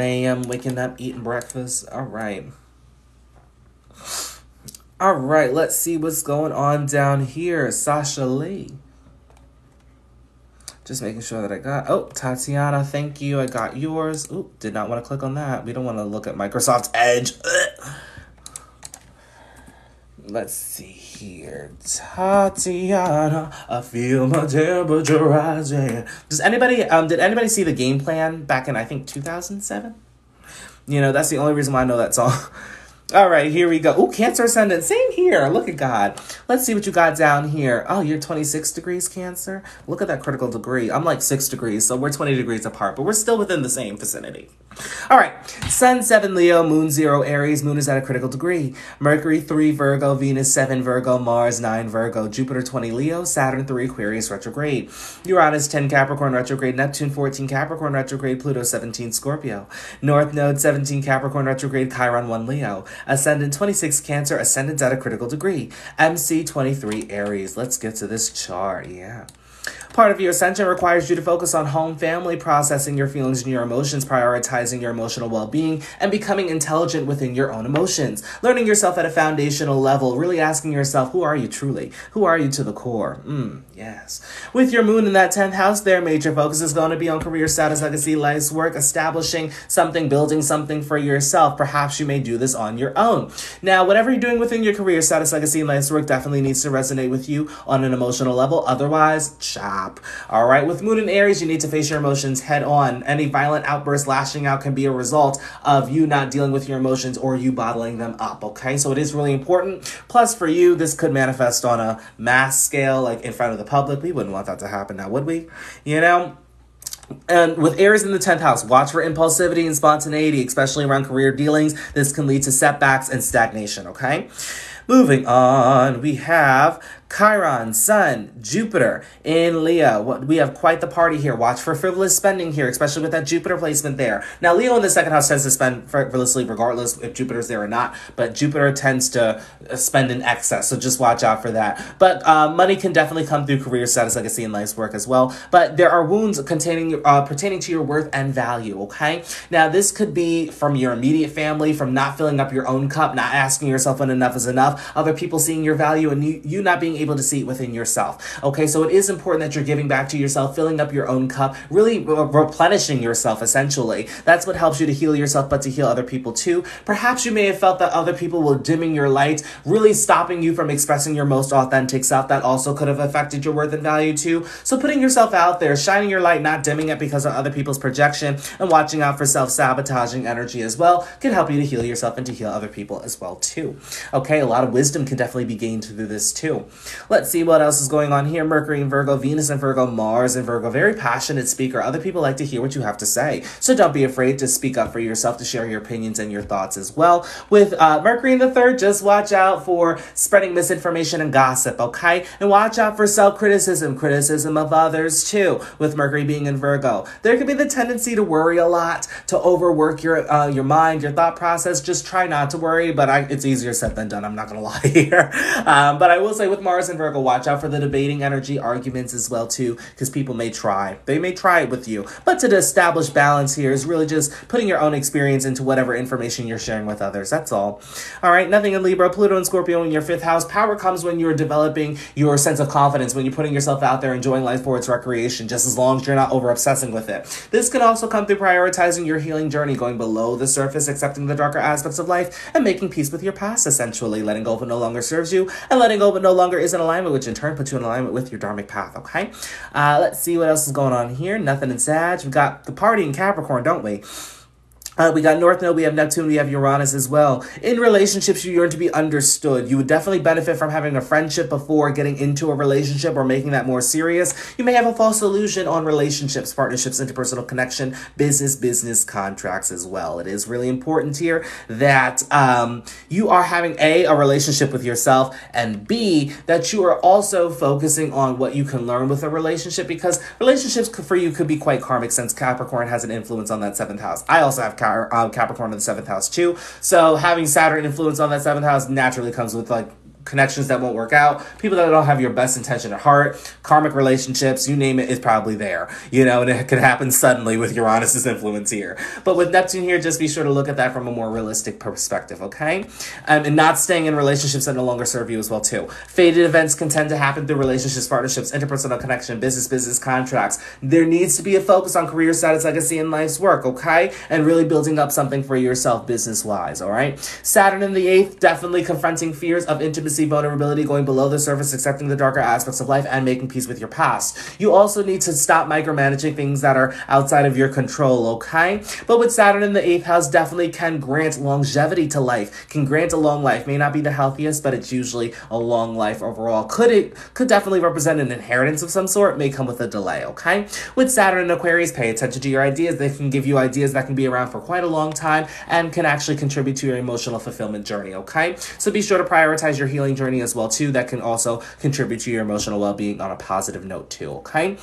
a.m. waking up, eating breakfast. All right, let's see what's going on down here. Sasha Lee. Just making sure that I got... Oh, Tatiana, thank you. I got yours. Ooh, did not want to click on that. We don't want to look at Microsoft Edge. Ugh. Let's see here. Tatiana, I feel my temperature rising. Did anybody see the game plan back in, I think, 2007? That's the only reason why I know that song. All right, here we go. Ooh, Cancer Ascendant. Same here. Look at God. Let's see what you got down here. Oh, you're 26 degrees, Cancer. Look at that critical degree. I'm like 6 degrees, so we're 20 degrees apart, but we're still within the same vicinity. All right. Sun 7 Leo, Moon 0 Aries. Moon is at a critical degree. Mercury 3 Virgo, Venus 7 Virgo, Mars 9 Virgo, Jupiter 20 Leo, Saturn 3 Aquarius retrograde. Uranus 10 Capricorn retrograde, Neptune 14 Capricorn retrograde, Pluto 17 Scorpio. North Node 17 Capricorn retrograde, Chiron 1 Leo. Ascendant 26 Cancer, Ascendant at a critical degree. MC 23 Aries. Let's get to this chart. Yeah. Part of your ascension requires you to focus on home, family, processing your feelings and your emotions, prioritizing your emotional well-being, and becoming intelligent within your own emotions. Learning yourself at a foundational level, really asking yourself, who are you truly? Who are you to the core? Yes. With your moon in that 10th house, their major focus is going to be on career status, legacy, life's work, establishing something, building something for yourself. Perhaps you may do this on your own. Now, whatever you're doing within your career status, legacy, and life's work definitely needs to resonate with you on an emotional level. Otherwise, chop. All right, with Moon in Aries, you need to face your emotions head on. Any violent outburst, lashing out can be a result of you not dealing with your emotions or you bottling them up, okay? So it is really important. Plus, for you, this could manifest on a mass scale, like in front of the public. We wouldn't want that to happen now, would we? And with Aries in the 10th house, watch for impulsivity and spontaneity, especially around career dealings. This can lead to setbacks and stagnation, okay? Moving on, we have Chiron, Sun, Jupiter in Leo. We have quite the party here. Watch for frivolous spending here, especially with that Jupiter placement there. Now, Leo in the 2nd house tends to spend frivolously regardless if Jupiter's there or not, but Jupiter tends to spend in excess, so just watch out for that. But money can definitely come through career status, legacy, and life's work as well. But there are wounds pertaining to your worth and value, okay? Now, this could be from your immediate family, from not filling up your own cup, not asking yourself when enough is enough, other people seeing your value, and you not being able to see it within yourself. Okay, so it is important that you're giving back to yourself, filling up your own cup, really replenishing yourself, essentially. That's what helps you to heal yourself, but to heal other people too. Perhaps you may have felt that other people were dimming your light, really stopping you from expressing your most authentic self. That also could have affected your worth and value too. So putting yourself out there, shining your light, not dimming it because of other people's projection, and watching out for self-sabotaging energy as well can help you to heal yourself and to heal other people as well too. Okay, a lot of wisdom can definitely be gained through this too. Let's see what else is going on here. Mercury in Virgo, Venus in Virgo, Mars in Virgo. Very passionate speaker. Other people like to hear what you have to say. So don't be afraid to speak up for yourself, to share your opinions and your thoughts as well. With Mercury in the 3rd, just watch out for spreading misinformation and gossip, okay? And watch out for self-criticism, criticism of others too, with Mercury being in Virgo. There could be the tendency to worry a lot, to overwork your mind, your thought process. Just try not to worry, but it's easier said than done. I'm not going to lie here. But I will say with Mars Mars and Virgo, watch out for the debating energy, arguments as well too, because people may try. They may try it with you. But to establish balance here is really just putting your own experience into whatever information you're sharing with others. That's all. All right, nothing in Libra, Pluto and Scorpio in your 5th house. Power comes when you're developing your sense of confidence, when you're putting yourself out there, enjoying life for its recreation, just as long as you're not over-obsessing with it. This can also come through prioritizing your healing journey, going below the surface, accepting the darker aspects of life, and making peace with your past, essentially. Letting go of what no longer serves you, and letting go of what no longer is in alignment, which in turn puts you in alignment with your dharmic path, okay? Let's see what else is going on here. Nothing in Sag. We've got the party in Capricorn, don't we? We got North Node, we have Neptune, we have Uranus as well. In relationships, you yearn to be understood. You would definitely benefit from having a friendship before getting into a relationship or making that more serious. You may have a false illusion on relationships, partnerships, interpersonal connection, business contracts as well. It is really important here that you are having a relationship with yourself, and B, that you are also focusing on what you can learn with a relationship, because relationships for you could be quite karmic since Capricorn has an influence on that 7th house. I also have Capricorn in the 7th house too. So having Saturn influence on that 7th house naturally comes with like connections that won't work out, people that don't have your best intention at heart, karmic relationships, you name it, is probably there, you know, and it could happen suddenly with Uranus's influence here. But with Neptune here, just be sure to look at that from a more realistic perspective, okay? And not staying in relationships that no longer serve you as well too. Fated events can tend to happen through relationships, partnerships, interpersonal connection, business contracts. There needs to be a focus on career status, legacy, and life's work, okay? And really building up something for yourself business-wise, all right? Saturn in the 8th, definitely confronting fears of intimacy, vulnerability, going below the surface, accepting the darker aspects of life, and making peace with your past. You also need to stop micromanaging things that are outside of your control, okay? But with Saturn in the 8th house, definitely can grant longevity to life, can grant a long life. May not be the healthiest, but it's usually a long life overall. Could definitely represent an inheritance of some sort, may come with a delay, okay? With Saturn in Aquarius, pay attention to your ideas. They can give you ideas that can be around for quite a long time and can actually contribute to your emotional fulfillment journey, okay? So be sure to prioritize your healing journey as well too. That can also contribute to your emotional well-being on a positive note too, okay?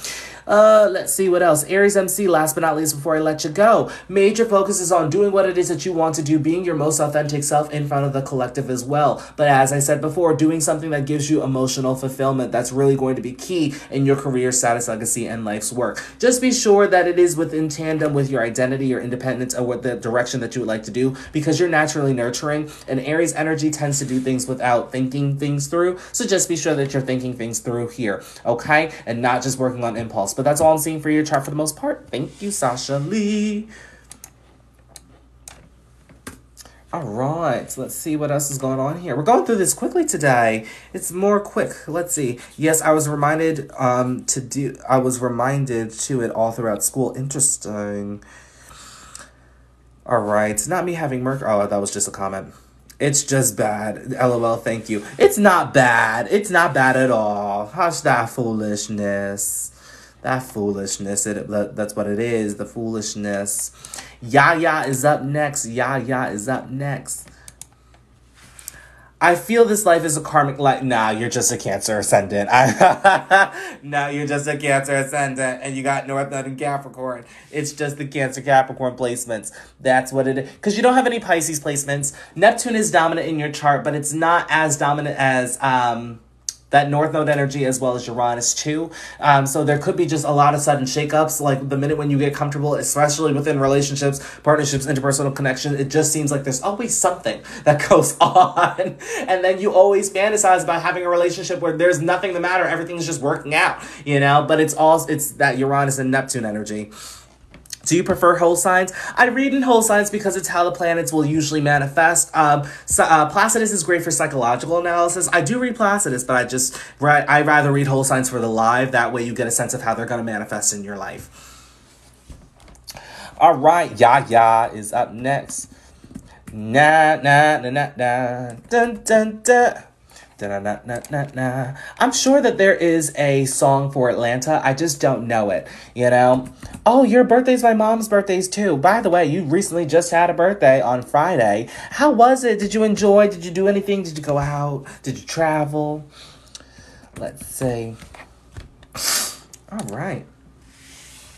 Let's see what else. Aries MC, last but not least before I let you go. Major focus is on doing what it is that you want to do, being your most authentic self in front of the collective as well. But as I said before, doing something that gives you emotional fulfillment, that's really going to be key in your career status, legacy, and life's work. Just be sure that it is within tandem with your identity, your independence, or what the direction that you would like to do, because you're naturally nurturing, and Aries energy tends to do things without thinking things through. So just be sure that you're thinking things through here, okay? And not just working on impulse. But that's all I'm seeing for your chart for the most part. Thank you, Sasha Lee. All right, so let's see what else is going on here. We're going through this quickly today. It's more quick. Let's see. Yes, I was reminded to it all throughout school. Interesting. All right, it's not me having Mercury. Oh, that was just a comment. It's just bad. LOL, thank you. It's not bad. It's not bad at all. Hush that foolishness. That foolishness. That's what it is. The foolishness. Yaya is up next. Yaya is up next. I feel this life is a karmic life. Nah, you're just a Cancer ascendant. No, you're just a Cancer ascendant, and you got North Node and Capricorn. It's just the Cancer Capricorn placements. That's what it is. Because you don't have any Pisces placements. Neptune is dominant in your chart, but it's not as dominant as that North Node energy as well as Uranus too. So there could be just a lot of sudden shakeups, like the minute when you get comfortable, especially within relationships, partnerships, interpersonal connection, it just seems like there's always something that goes on. And then you always fantasize about having a relationship where there's nothing the matter, everything's just working out, you know? But it's that Uranus and Neptune energy. Do you prefer whole signs? I read in whole signs because it's how the planets will usually manifest. Placidus is great for psychological analysis. I do read Placidus, but I rather read whole signs for the live. That way you get a sense of how they're going to manifest in your life. All right, Yaya is up next. Na na na na na dun dun dun. I'm sure that there is a song for Atlanta. I just don't know it, you know? Oh, your birthday's my mom's birthdays too. By the way, you recently just had a birthday on Friday. How was it? Did you enjoy? Did you do anything? Did you go out? Did you travel? Let's see. All right.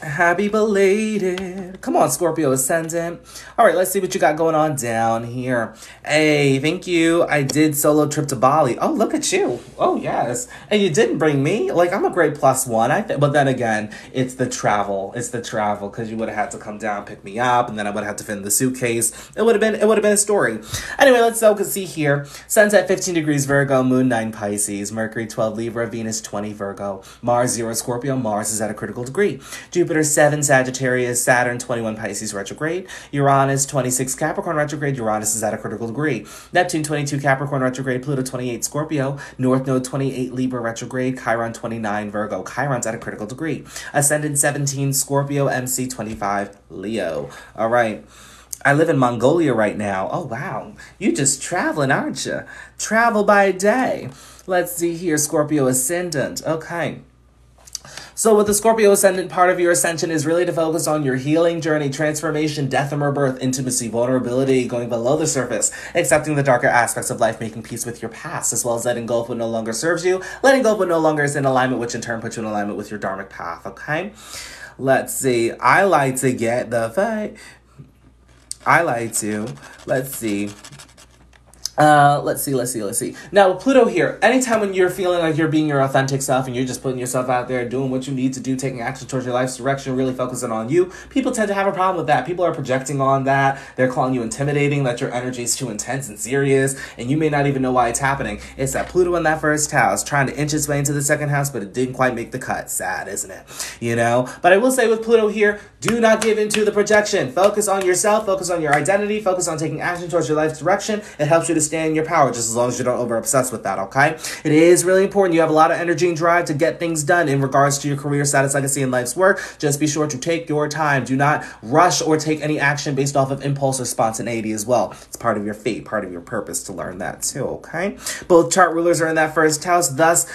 Happy belated. Come on, Scorpio Ascendant. All right, let's see what you got going on down here. Hey, thank you. I did solo trip to Bali. Oh, look at you. Oh, yes. And you didn't bring me. Like, I'm a great +1. But then again, it's the travel. It's the travel because you would have had to come down, pick me up, and then I would have had to fit in the suitcase. It would have been a story. Anyway, let's see here. Sun's at 15 degrees Virgo, Moon 9 Pisces, Mercury 12 Libra, Venus 20 Virgo, Mars 0 Scorpio. Mars is at a critical degree. Jupiter 7 Sagittarius, Saturn 21 Pisces retrograde, Uranus 26 Capricorn retrograde, Uranus is at a critical degree, Neptune 22 Capricorn retrograde, Pluto 28 Scorpio, North Node 28 Libra retrograde, Chiron 29 Virgo, Chiron's at a critical degree, Ascendant 17 Scorpio, MC 25 Leo. All right. I live in Mongolia right now. Oh, wow. You just traveling, aren't you? Travel by day. Let's see here, Scorpio Ascendant. Okay. So with the Scorpio Ascendant, part of your ascension is really to focus on your healing journey, transformation, death and rebirth, intimacy, vulnerability, going below the surface, accepting the darker aspects of life, making peace with your past, as well as letting go of what no longer serves you, letting go of what no longer is in alignment, which in turn puts you in alignment with your dharmic path, okay? Let's see. I like to get the fight. Let's see. Let's see. Now, with Pluto here, anytime when you're feeling like you're being your authentic self and you're just putting yourself out there, doing what you need to do, taking action towards your life's direction, really focusing on you, people tend to have a problem with that. People are projecting on that. They're calling you intimidating, that your energy is too intense and serious, and you may not even know why it's happening. It's that Pluto in that first house, trying to inch its way into the second house, but it didn't quite make the cut. Sad, isn't it? You know? But I will say with Pluto here, do not give into the projection. Focus on yourself, focus on your identity, focus on taking action towards your life's direction. It helps you to stay in your power, just as long as you don't over-obsess with that, okay? It is really important. You have a lot of energy and drive to get things done in regards to your career, status, legacy, and life's work. Just be sure to take your time. Do not rush or take any action based off of impulse or spontaneity as well. It's part of your fate, part of your purpose to learn that too, okay? Both chart rulers are in that first house, thus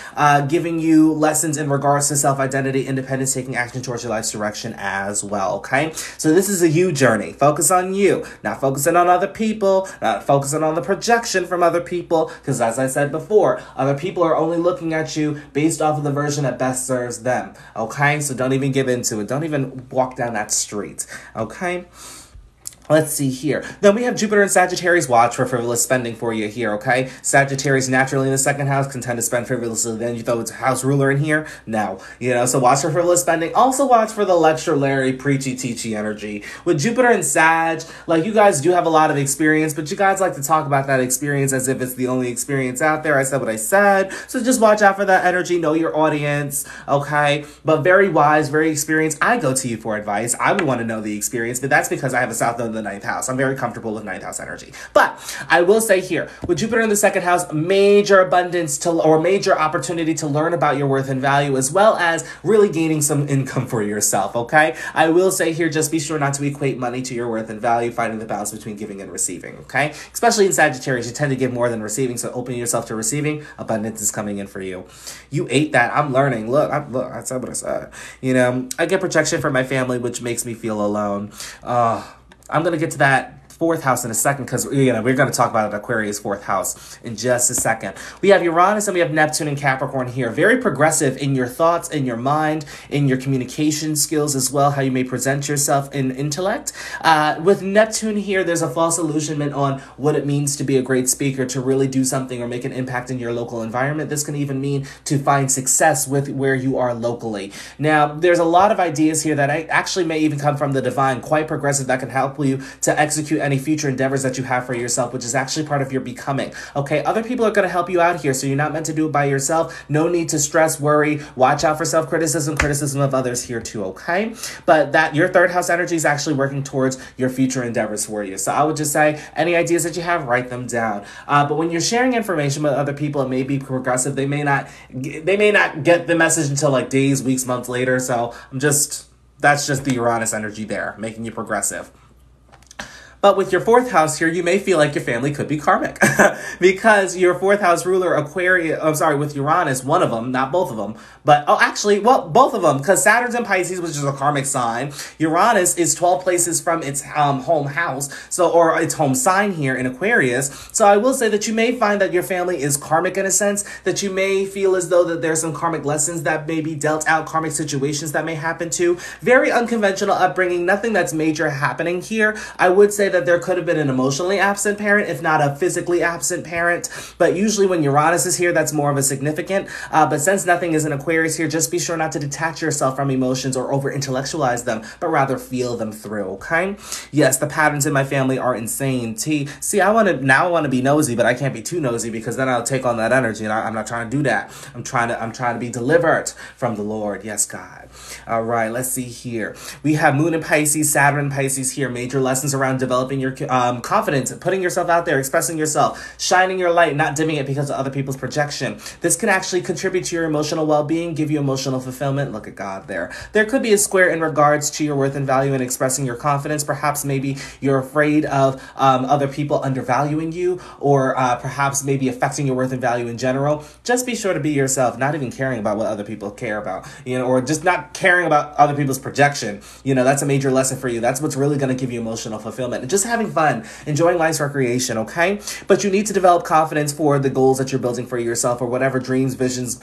giving you lessons in regards to self-identity, independence, taking action towards your life's direction as well, okay? So this is a you journey. Focus on you, not focusing on other people, not focusing on the projection from other people, because as I said before, other people are only looking at you based off of the version that best serves them, okay? So don't even give into it. Don't even walk down that street, okay? Let's see here. Then we have Jupiter and Sagittarius. Watch for frivolous spending for you here, okay? Sagittarius naturally in the second house can tend to spend frivolously. Then you throw its house ruler in here? No. You know, so watch for frivolous spending. Also watch for the lecture Larry, preachy, teachy energy. With Jupiter and Sag, like you guys do have a lot of experience, but you guys like to talk about that experience as if it's the only experience out there. I said what I said. So just watch out for that energy. Know your audience, okay? But very wise, very experienced. I go to you for advice. I would want to know the experience, but that's because I have a South Node in the 9th house. I'm very comfortable with 9th house energy. But I will say here, with Jupiter in the second house, major abundance or major opportunity to learn about your worth and value, as well as really gaining some income for yourself, okay? I will say here, just be sure not to equate money to your worth and value, finding the balance between giving and receiving, okay? Especially in Sagittarius, you tend to give more than receiving, so opening yourself to receiving, abundance is coming in for you. You ate that. I'm learning. Look, I said what I said. You know, I get protection from my family, which makes me feel alone. I'm going to get to that 4th house in a second because we're going to talk about Aquarius 4th house in just a second. We have Uranus and we have Neptune and Capricorn here. Very progressive in your thoughts, in your mind, in your communication skills as well, how you may present yourself in intellect. With Neptune here, there's a false illusionment on what it means to be a great speaker, to really do something or make an impact in your local environment. This can even mean to find success with where you are locally. Now, there's a lot of ideas here that actually may even come from the divine, quite progressive, that can help you to execute any future endeavors that you have for yourself, which is actually part of your becoming, okay? Other people are going to help you out here, so you're not meant to do it by yourself. No need to stress, worry. Watch out for self-criticism, criticism of others here too, okay? But that your 3rd house energy is actually working towards your future endeavors for you. So I would just say, any ideas that you have, write them down. But when you're sharing information with other people, it may be progressive. They may not get the message until like days, weeks, months later. So that's just the Uranus energy there, making you progressive. But with your fourth house here, you may feel like your family could be karmic because your fourth house ruler, with Uranus, one of them, not both of them, but, both of them, because Saturn's in Pisces, which is a karmic sign. Uranus is 12 places from its home house, or its home sign here in Aquarius. So I will say that you may find that your family is karmic in a sense, that you may feel as though that there's some karmic lessons that may be dealt out, karmic situations that may happen to. Very unconventional upbringing, nothing that's major happening here. I would say that there could have been an emotionally absent parent, if not a physically absent parent. But usually when Uranus is here, that's more of a significant. But since nothing is in Aquarius here, just be sure not to detach yourself from emotions or over-intellectualize them, but rather feel them through, okay? Yes, the patterns in my family are insane. See, I want to be nosy, but I can't be too nosy because then I'll take on that energy, and I'm not trying to do that. I'm trying to be delivered from the Lord. Yes, God. All right, let's see here. We have Moon in Pisces, Saturn in Pisces here. Major lessons around developing your confidence, putting yourself out there, expressing yourself, shining your light, not dimming it because of other people's projection. This can actually contribute to your emotional well-being, give you emotional fulfillment. Look at God there. There could be a square in regards to your worth and value and expressing your confidence. Perhaps maybe you're afraid of other people undervaluing you, or perhaps maybe affecting your worth and value in general. Just be sure to be yourself, not even caring about what other people care about, or just not caring about other people's projection. That's a major lesson for you. That's what's really going to give you emotional fulfillment. And just having fun, enjoying life's recreation, okay? But you need to develop confidence for the goals that you're building for yourself, or whatever dreams, visions,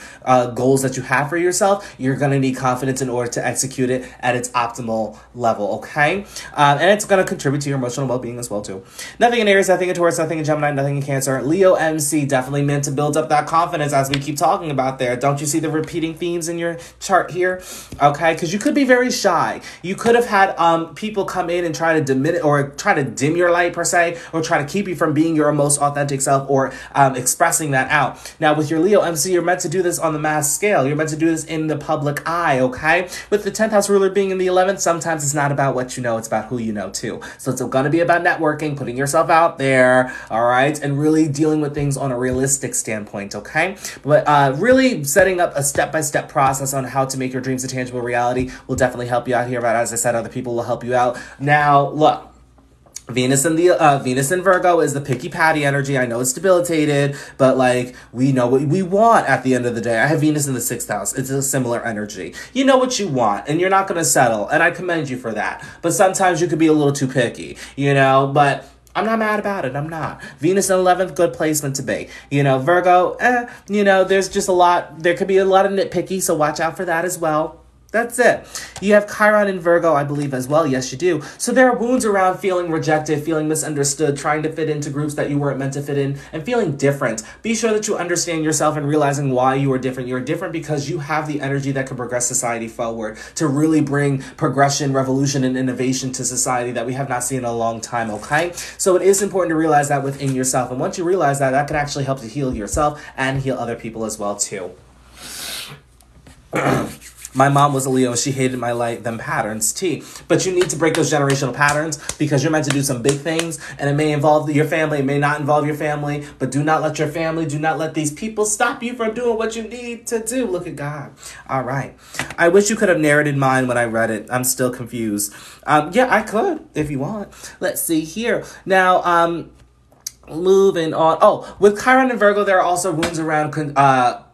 goals that you have for yourself. You're going to need confidence in order to execute it at its optimal level, okay? And it's going to contribute to your emotional well-being as well, too. Nothing in Aries, nothing in Taurus, nothing in Gemini, nothing in Cancer. Leo MC, definitely meant to build up that confidence as we keep talking about there. Don't you see the repeating themes in your chart here? Okay, because you could be very shy. You could have had people come in and try to diminish or try to dim your light per se, or try to keep you from being your most authentic self, or expressing that out. Now with your Leo MC, you're meant to do this on the mass scale. You're meant to do this in the public eye, okay? With the 10th house ruler being in the 11th, sometimes it's not about what you know, it's about who you know too. So it's going to be about networking, putting yourself out there, all right? And really dealing with things on a realistic standpoint, okay? But really setting up a step-by-step process on how to make your dreams a tangible reality will definitely help you out here. But as I said, other people will help you out. Now, look. Venus in Virgo is the picky patty energy. I know it's debilitated, but we know what we want at the end of the day. I have Venus in the 6th house. It's a similar energy. You know what you want, and you're not going to settle, and I commend you for that. But sometimes you could be a little too picky, but I'm not mad about it. I'm not. Venus in 11th, good placement to be. Virgo, there's just a lot. There could be a lot of nitpicky, so watch out for that as well. That's it. You have Chiron in Virgo, I believe, as well. Yes, you do. So there are wounds around feeling rejected, feeling misunderstood, trying to fit into groups that you weren't meant to fit in, and feeling different. Be sure that you understand yourself and realizing why you are different. You're different because you have the energy that can progress society forward, to really bring progression, revolution, and innovation to society that we have not seen in a long time, okay? So it is important to realize that within yourself. And once you realize that, that can actually help to heal yourself and heal other people as well, too. My mom was a Leo, and she hated them patterns, But you need to break those generational patterns because you're meant to do some big things, and it may involve your family, it may not involve your family, but do not let these people stop you from doing what you need to do. Look at God. All right. I wish you could have narrated mine when I read it. I'm still confused. Yeah, I could if you want. Let's see here. Now, moving on. Oh, with Chiron and Virgo, there are also wounds around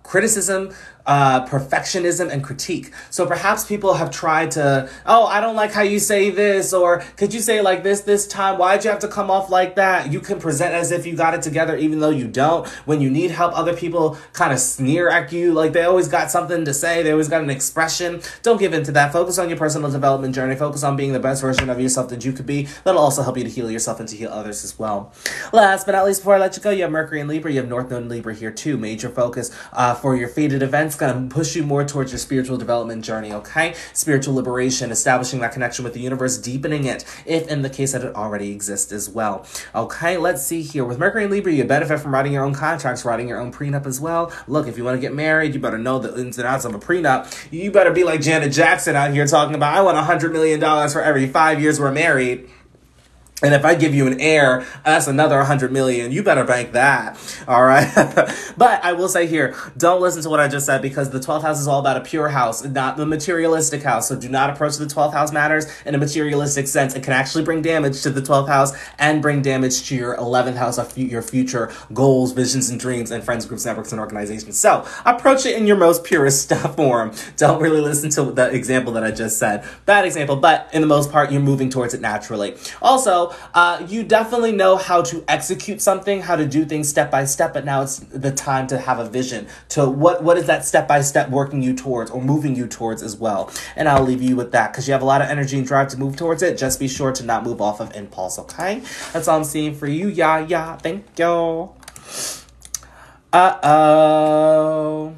criticism, perfectionism, and critique. So perhaps people have tried to, I don't like how you say this, or could you say like this time? Why'd you have to come off like that? You can present as if you got it together even though you don't. When you need help, other people kind of sneer at you, like they always got something to say, they always got an expression. Don't give in to that. Focus on your personal development journey. Focus on being the best version of yourself that you could be. That'll also help you to heal yourself and to heal others as well. Last but not least, before I let you go, you have Mercury in Libra. You have North Node in Libra here too. Major focus for your fated events. Going to push you more towards your spiritual development journey, okay? Spiritual liberation, establishing that connection with the universe, deepening it, if in the case that it already exists as well. Okay, let's see here. With Mercury in Libra, you benefit from writing your own contracts, writing your own prenup as well. Look, if you want to get married, you better know the ins and outs of a prenup. You better be like Janet Jackson out here talking about, I want $100 million for every 5 years we're married. And if I give you an heir, that's another 100 million. You better bank that. All right. But I will say here, don't listen to what I just said, because the 12th house is all about a pure house, not the materialistic house. So do not approach the 12th house matters in a materialistic sense. It can actually bring damage to the 12th house and bring damage to your 11th house of your future goals, visions, and dreams, and friends, groups, networks, and organizations. So approach it in your most purest form. Don't really listen to the example that I just said. Bad example, but in the most part, you're moving towards it naturally. Also, you definitely know how to execute something, how to do things step by step, but now it's the time to have a vision to what is that step by step working you towards or moving you towards as well. And I'll leave you with that because you have a lot of energy and drive to move towards it. Just be sure to not move off of impulse, okay? That's all I'm seeing for you. Yeah. Thank you. Uh-oh.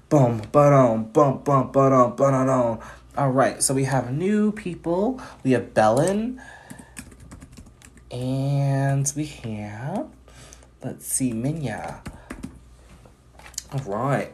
Boom, ba-dum, bum, bum, ba-dum, ba-dum. All right, so we have new people. We have Bellin. And we have, let's see, Minya. All right.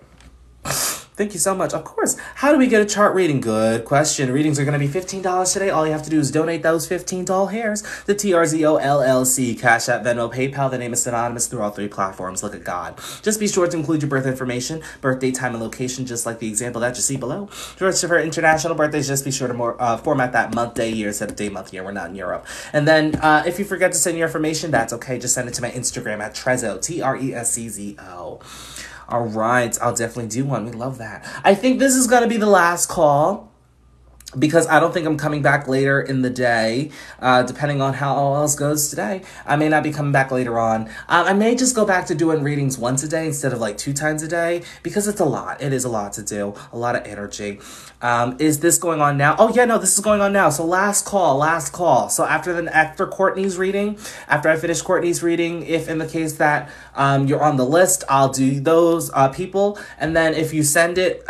Thank you so much. Of course. How do we get a chart reading? Good question. Readings are going to be $15 today. All you have to do is donate those 15 doll hairs to TRZO LLC, Cash App, Venmo, PayPal. The name is synonymous through all 3 platforms. Look at God. Just be sure to include your birth information, birthday, time, and location, just like the example that you see below. To register for international birthdays, just be sure to format that month, day, year instead of day, month, year. We're not in Europe. And then if you forget to send your information, that's okay. Just send it to my Instagram at TRZO, TRESCZO. All right, I'll definitely do one. We love that. I think this is going to be the last call because I don't think I'm coming back later in the day, depending on how all else goes today. I may not be coming back later on. I may just go back to doing readings once a day instead of like 2 times a day because it's a lot. It is a lot to do, a lot of energy. Is this going on now? Oh, yeah, no, this is going on now. So last call. So after Courtney's reading, after I finish Courtney's reading, if in the case that you're on the list, I'll do those people. And then if you send it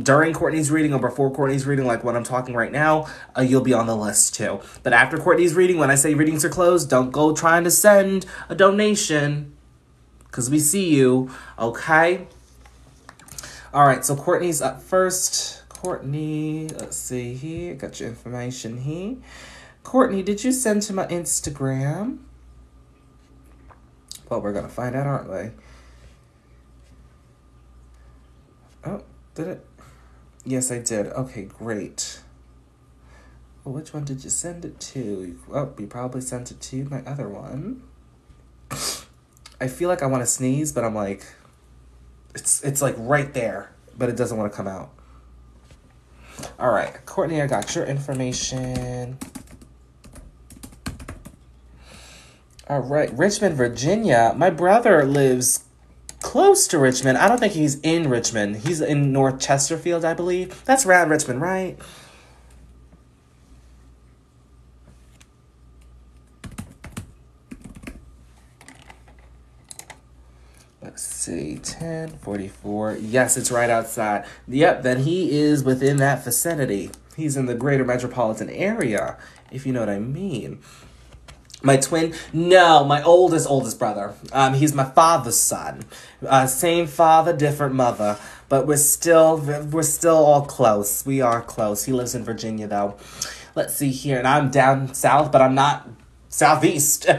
during Courtney's reading or before Courtney's reading, like what I'm talking right now, you'll be on the list too. But after Courtney's reading, when I say readings are closed, don't go trying to send a donation because we see you, okay? All right, so Courtney's up first. Courtney, let's see here. Got your information here. Courtney, did you send to my Instagram? Well, we're going to find out, aren't we? Oh, did it? Yes, I did. Okay, great. Well, which one did you send it to? Oh, you probably sent it to my other one. I feel like I want to sneeze, but I'm like, it's like right there, but it doesn't want to come out. All right, Courtney, I got your information. All right, Richmond, Virginia. My brother lives close to Richmond. I don't think he's in Richmond. He's in North Chesterfield, I believe. That's around Richmond, right? Let's see, 1044. Yes, it's right outside. Yep, then he is within that vicinity. He's in the greater metropolitan area, if you know what I mean. My twin, no, my oldest brother. He's my father's son. Same father, different mother, but we're still all close. We are close. He lives in Virginia, though. Let's see here, and I'm down south, but I'm not southeast.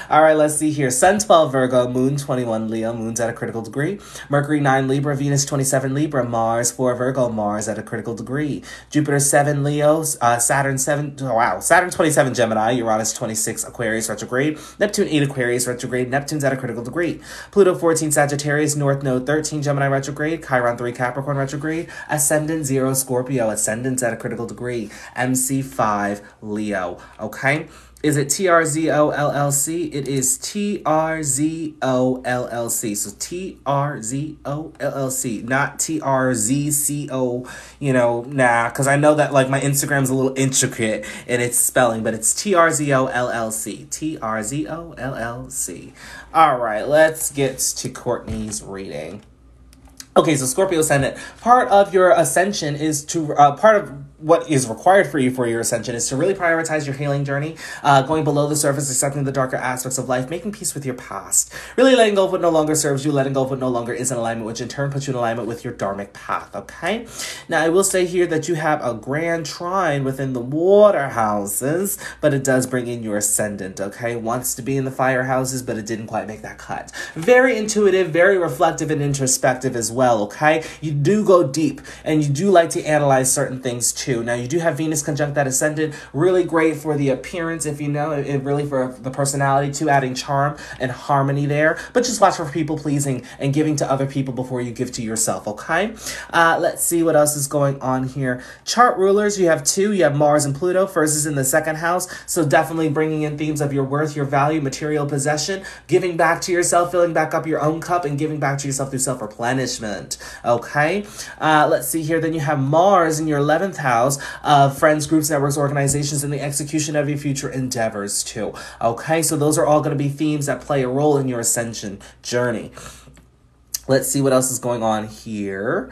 All right, let's see here. Sun 12 Virgo, Moon 21 Leo, Moon's at a critical degree. Mercury 9 Libra, Venus 27 Libra, Mars 4 Virgo, Mars at a critical degree. Jupiter 7 Leo, Saturn 27 Gemini, Uranus 26 Aquarius retrograde, Neptune 8 Aquarius retrograde, Neptune's at a critical degree. Pluto 14 Sagittarius, North Node 13 Gemini retrograde, Chiron 3 Capricorn retrograde, Ascendant 0 Scorpio, Ascendant's at a critical degree, MC 5 Leo, okay? Is it TRZO LLC? It is TRZO LLC. So TRZO LLC, not TRZCO, because I know that like my Instagram's a little intricate in its spelling, but it's TRZO LLC. TRZO LLC. All right, let's get to Courtney's reading. Okay, so Scorpio Ascendant, part of your ascension is to, part of what is required for you for your ascension is to really prioritize your healing journey, going below the surface, accepting the darker aspects of life, making peace with your past, really letting go of what no longer serves you, letting go of what no longer is in alignment, which in turn puts you in alignment with your dharmic path, okay? Now, I will say here that you have a grand trine within the water houses, but it does bring in your ascendant, okay? Wants to be in the fire houses, but it didn't quite make that cut. Very intuitive, very reflective and introspective as well, okay? You do go deep, and you do like to analyze certain things too. Now, you do have Venus conjunct that ascendant, really great for the appearance, if you know, it really for the personality too, adding charm and harmony there. But just watch for people pleasing and giving to other people before you give to yourself, okay? Let's see what else is going on here. Chart rulers, you have two. You have Mars and Pluto. First is in the second house, so definitely bringing in themes of your worth, your value, material possession, giving back to yourself, filling back up your own cup, and giving back to yourself through self-replenishment, okay? Let's see here. Then you have Mars in your 11th house of friends, groups, networks, organizations, and the execution of your future endeavors too. Okay, so those are all going to be themes that play a role in your ascension journey. Let's see what else is going on here.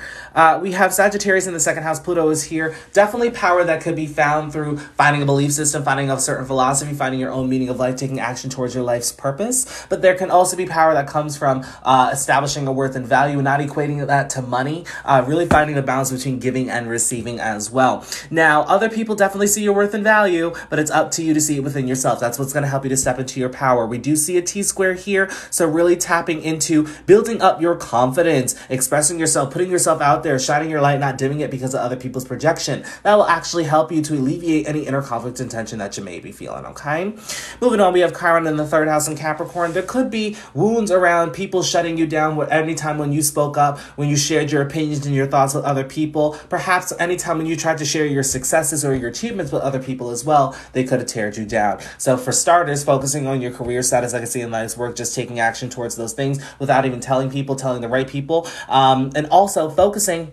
We have Sagittarius in the second house. Pluto is here. Definitely power that could be found through finding a belief system, finding a certain philosophy, finding your own meaning of life, taking action towards your life's purpose. But there can also be power that comes from establishing a worth and value, not equating that to money, really finding the balance between giving and receiving as well. Now, other people definitely see your worth and value, but it's up to you to see it within yourself. That's what's going to help you to step into your power. We do see a T-square here, so really tapping into building up your confidence, expressing yourself, putting yourself out there, shining your light, not dimming it because of other people's projection. That will actually help you to alleviate any inner conflict and tension that you may be feeling, okay? Moving on, we have Chiron in the third house in Capricorn. There could be wounds around people shutting you down anytime when you spoke up, when you shared your opinions and your thoughts with other people. Perhaps anytime when you tried to share your successes or your achievements with other people as well, they could have teared you down. So for starters, focusing on your career status, legacy, and life's work, just taking action towards those things without even telling people, telling the right people, and also focusing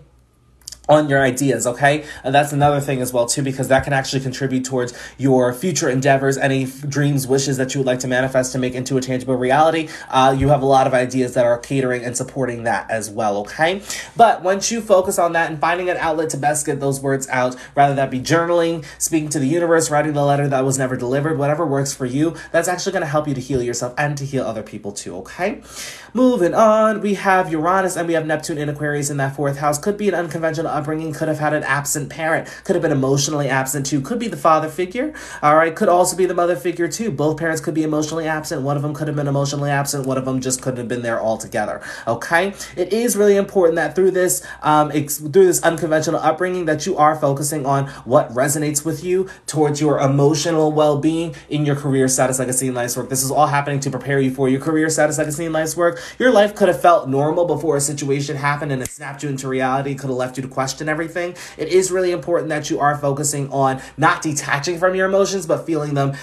on your ideas, okay? And that's another thing as well, too, because that can actually contribute towards your future endeavors, any dreams, wishes that you would like to manifest to make into a tangible reality. You have a lot of ideas that are catering and supporting that as well, okay? But once you focus on that and finding an outlet to best get those words out, rather that be journaling, speaking to the universe, writing the letter that was never delivered, whatever works for you, that's actually going to help you to heal yourself and to heal other people too, okay? Moving on, we have Uranus and we have Neptune in Aquarius in that fourth house. Could be an unconventional upbringing, could have had an absent parent, could have been emotionally absent too, could be the father figure, all right, could also be the mother figure too. Both parents could be emotionally absent. One of them could have been emotionally absent. One of them just couldn't have been there altogether, okay? It is really important that through this unconventional upbringing that you are focusing on what resonates with you towards your emotional well-being in your career status, legacy, and life's work. This is all happening to prepare you for your career status, legacy, and life's work. Your life could have felt normal before a situation happened and it snapped you into reality, could have left you to question everything. It is really important that you are focusing on not detaching from your emotions, but feeling them,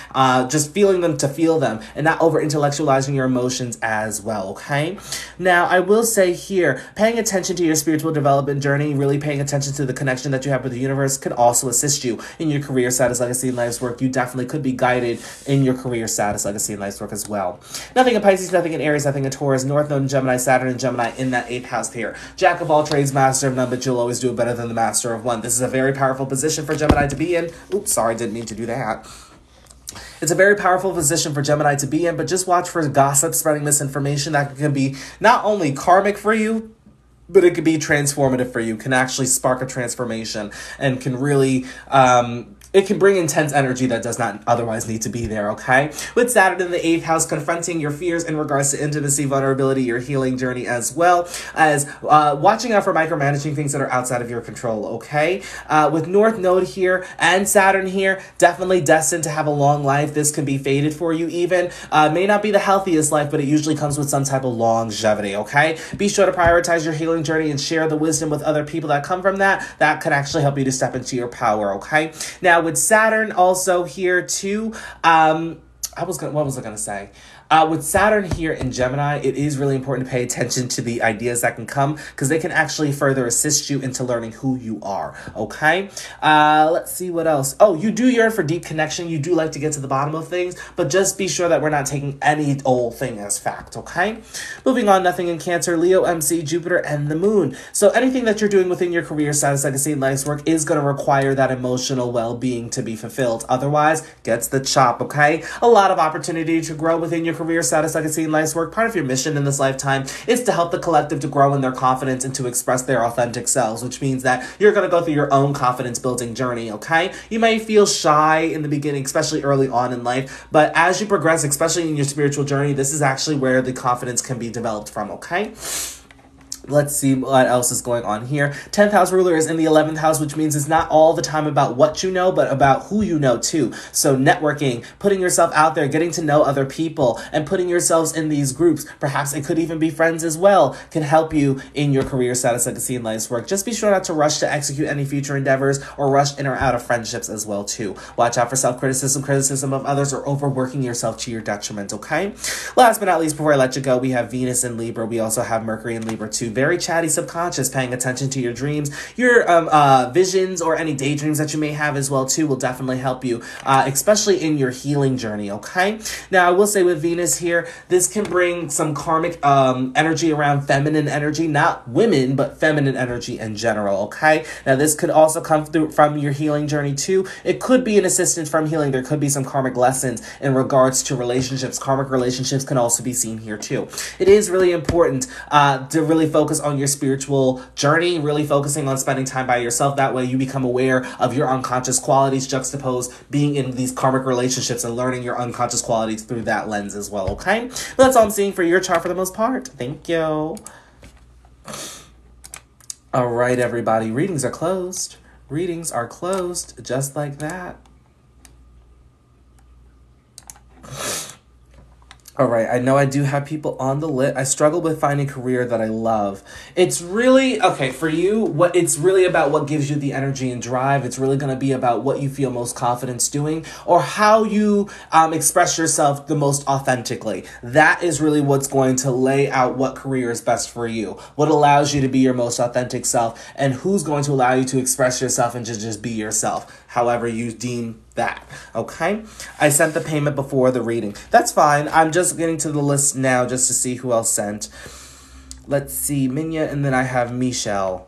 just feeling them to feel them, and not over-intellectualizing your emotions as well, okay? Now, I will say here, paying attention to your spiritual development journey, really paying attention to the connection that you have with the universe could also assist you in your career status, legacy, and life's work. You definitely could be guided in your career status, legacy, and life's work as well. Nothing in Pisces, nothing in Aries, nothing in Taurus, North Node in Gemini, Saturn in Gemini in that 8th house here. Jack of all trades, master of none, but you'll always do it better than the master of one. This is a very powerful position for Gemini to be in. Oops, sorry, didn't mean to do that. It's a very powerful position for Gemini to be in, but just watch for gossip, spreading misinformation that can be not only karmic for you, but it could be transformative for you, can actually spark a transformation and can really, it can bring intense energy that does not otherwise need to be there, okay? With Saturn in the 8th house, confronting your fears in regards to intimacy, vulnerability, your healing journey, as well as watching out for micromanaging things that are outside of your control, okay? With North Node here and Saturn here, definitely destined to have a long life. This can be fated for you even. May not be the healthiest life, but it usually comes with some type of longevity, okay? Be sure to prioritize your healing journey and share the wisdom with other people that come from that. That can actually help you to step into your power, okay? Now, with Saturn also here too, what was I gonna say? With Saturn here in Gemini, it is really important to pay attention to the ideas that can come because they can actually further assist you into learning who you are, okay? Let's see what else. Oh, you do yearn for deep connection. You do like to get to the bottom of things, but just be sure that we're not taking any old thing as fact, okay? Moving on, nothing in Cancer, Leo, MC, Jupiter, and the Moon. So anything that you're doing within your career, status, legacy, and life's work is going to require that emotional well-being to be fulfilled. Otherwise, gets the chop, okay? A lot of opportunity to grow within your career, status, legacy, and life's work. Part of your mission in this lifetime is to help the collective to grow in their confidence and to express their authentic selves, which means that you're going to go through your own confidence building journey, okay? You may feel shy in the beginning, especially early on in life, but as you progress, especially in your spiritual journey, this is actually where the confidence can be developed from, okay? Let's see what else is going on here. 10th house ruler is in the 11th house, which means it's not all the time about what you know, but about who you know too. So networking, putting yourself out there, getting to know other people, and putting yourselves in these groups, perhaps it could even be friends as well, can help you in your career, status, legacy, and life's work. Just be sure not to rush to execute any future endeavors or rush in or out of friendships as well too. Watch out for self-criticism, criticism of others, or overworking yourself to your detriment, okay? Last but not least, before I let you go, we have Venus in Libra. We also have Mercury in Libra too. Very chatty subconscious, paying attention to your dreams, your visions, or any daydreams that you may have as well too will definitely help you, especially in your healing journey, okay? Now, I will say with Venus here, this can bring some karmic energy around feminine energy, not women, but feminine energy in general, okay? Now, this could also come through from your healing journey too. It could be an assistance from healing. There could be some karmic lessons in regards to relationships. Karmic relationships can also be seen here too. It is really important to really focus on your spiritual journey, really focusing on spending time by yourself. That way you become aware of your unconscious qualities, juxtapose being in these karmic relationships and learning your unconscious qualities through that lens as well, okay? That's all I'm seeing for your chart for the most part. Thank you. All right, everybody. Readings are closed. Readings are closed just like that. All right, I know I do have people on the list. I struggle with finding a career that I love. It's really, okay, for you, it's really about what gives you the energy and drive. It's really going to be about what you feel most confidence doing or how you express yourself the most authentically. That is really what's going to lay out what career is best for you, what allows you to be your most authentic self, and who's going to allow you to express yourself and to just be yourself, however you deem that, okay? I sent the payment before the reading. That's fine. I'm just getting to the list now just to see who else sent. Let's see, Minya, and then I have Michelle.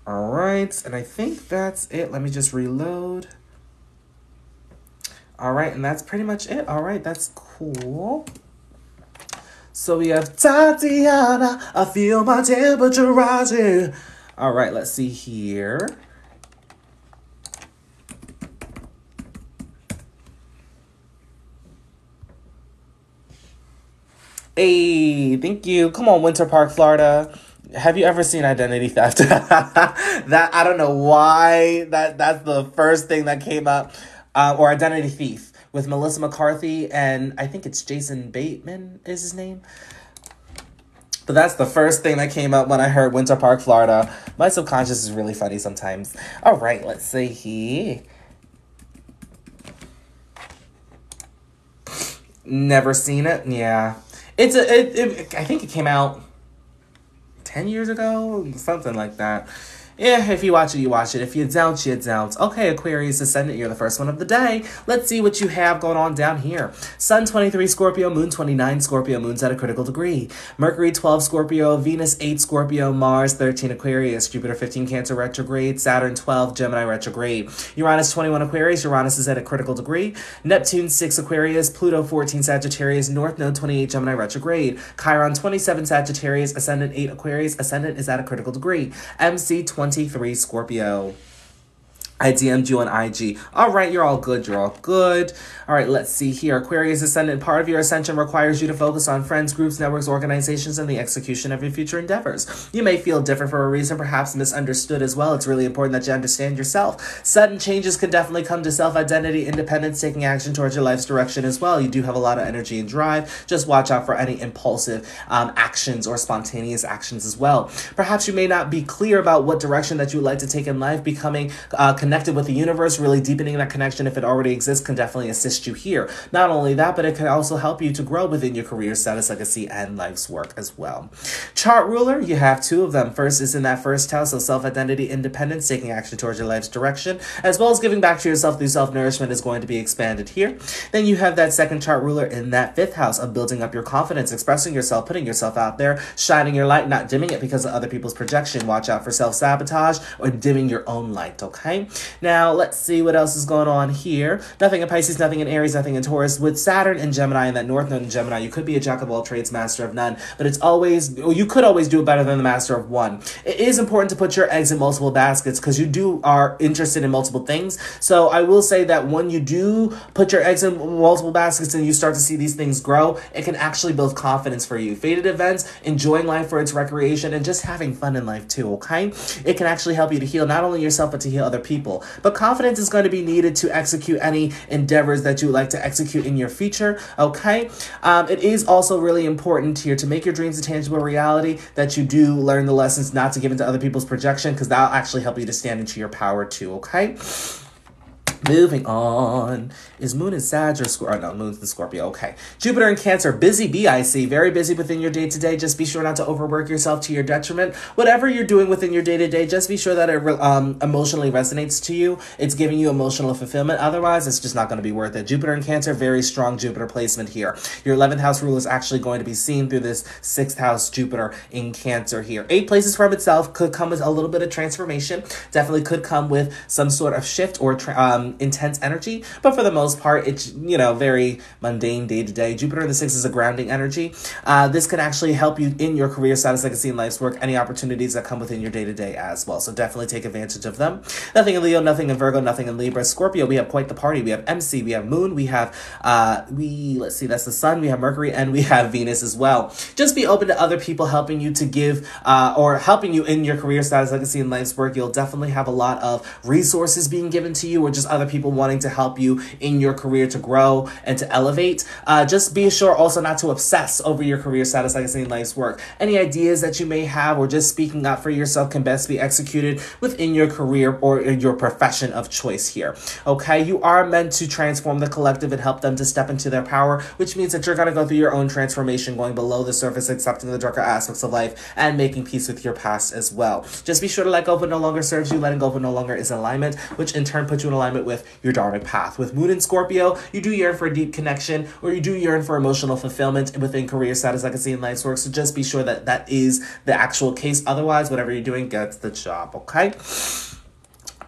All right, and I think that's it. Let me just reload. All right, and that's pretty much it. All right, that's cool. So we have Tatiana, I feel my temperature rising. All right, let's see here. Hey, thank you. Come on, Winter Park, Florida. Have you ever seen Identity Theft? That, I don't know why that's the first thing that came up. Or Identity Thief with Melissa McCarthy and I think it's Jason Bateman is his name. But that's the first thing that came up when I heard Winter Park, Florida. My subconscious is really funny sometimes. All right, let's see here. Never seen it. Yeah. I think it came out 10 years ago, something like that. Yeah, if you watch it, you watch it. If you don't, you don't. Okay, Aquarius Ascendant, you're the first one of the day. Let's see what you have going on down here. Sun 23 Scorpio, Moon 29 Scorpio, Moon's at a critical degree. Mercury 12 Scorpio, Venus 8 Scorpio, Mars 13 Aquarius, Jupiter 15 Cancer retrograde, Saturn 12 Gemini retrograde. Uranus 21 Aquarius, Uranus is at a critical degree. Neptune 6 Aquarius, Pluto 14 Sagittarius, North Node 28 Gemini retrograde. Chiron 27 Sagittarius, Ascendant 8 Aquarius, Ascendant is at a critical degree. MC 23 Scorpio. I DM'd you on IG. All right, you're all good. You're all good. All right, let's see here. Aquarius Ascendant, part of your ascension requires you to focus on friends, groups, networks, organizations, and the execution of your future endeavors. You may feel different for a reason, perhaps misunderstood as well. It's really important that you understand yourself. Sudden changes can definitely come to self-identity, independence, taking action towards your life's direction as well. You do have a lot of energy and drive. Just watch out for any impulsive actions or spontaneous actions as well. Perhaps you may not be clear about what direction that you would like to take in life, becoming connected connected with the universe, really deepening that connection if it already exists can definitely assist you here. Not only that, but it can also help you to grow within your career, status, legacy, and life's work as well. Chart ruler, you have two of them. First is in that first house, so self-identity, independence, taking action towards your life's direction, as well as giving back to yourself through self-nourishment is going to be expanded here. Then you have that second chart ruler in that fifth house of building up your confidence, expressing yourself, putting yourself out there, shining your light, not dimming it because of other people's projection. Watch out for self-sabotage or dimming your own light, okay? Now, let's see what else is going on here. Nothing in Pisces, nothing in Aries, nothing in Taurus. With Saturn and Gemini and that North Node in Gemini, you could be a jack of all trades, master of none, but it's always, or you could always do it better than the master of one. It is important to put your eggs in multiple baskets because you are interested in multiple things. So I will say that when you do put your eggs in multiple baskets and you start to see these things grow, it can actually build confidence for you. Fated events, enjoying life for its recreation, and just having fun in life too, okay? It can actually help you to heal not only yourself, but to heal other people. But confidence is going to be needed to execute any endeavors that you would like to execute in your future, okay? It is also really important here to make your dreams a tangible reality, that you do learn the lessons not to give into other people's projection, because that'll actually help you to stand into your power too, okay? Moving on. Is Moon in Sag or Scorpio? Oh, no, Moon's in Scorpio. Okay. Jupiter in Cancer. Busy, B-I-C. Very busy within your day-to-day. Just be sure not to overwork yourself to your detriment. Whatever you're doing within your day-to-day, just be sure that it emotionally resonates to you. It's giving you emotional fulfillment. Otherwise, it's just not going to be worth it. Jupiter in Cancer. Very strong Jupiter placement here. Your 11th house rule is actually going to be seen through this 6th house Jupiter in Cancer here. 8 places from itself could come with a little bit of transformation. Definitely could come with some sort of shift or intense energy, but for the most part, it's, very mundane day to day. Jupiter in the 6th is a grounding energy. This can actually help you in your career, status, legacy, and life's work, any opportunities that come within your day to day as well. So definitely take advantage of them. Nothing in Leo, nothing in Virgo, nothing in Libra. Scorpio, we have quite the party. We have MC, we have Moon, we have, let's see, that's the Sun, we have Mercury, and we have Venus as well. Just be open to other people helping you to give, or helping you in your career, status, legacy, and life's work. You'll definitely have a lot of resources being given to you, or just other people wanting to help you in your career to grow and to elevate. Just be sure also not to obsess over your career, status, legacy, and life's work. Any ideas that you may have or just speaking up for yourself can best be executed within your career or in your profession of choice here. Okay, you are meant to transform the collective and help them to step into their power, which means that you're going to go through your own transformation, going below the surface, accepting the darker aspects of life, and making peace with your past as well. Just be sure to let go of what no longer serves you. Letting go of what no longer is in alignment, which in turn puts you in alignment with your dharmic path. With Moon in Scorpio, you do yearn for a deep connection, or you do yearn for emotional fulfillment within career, status, legacy, and life's work. So just be sure that that is the actual case. Otherwise, whatever you're doing gets the job, okay?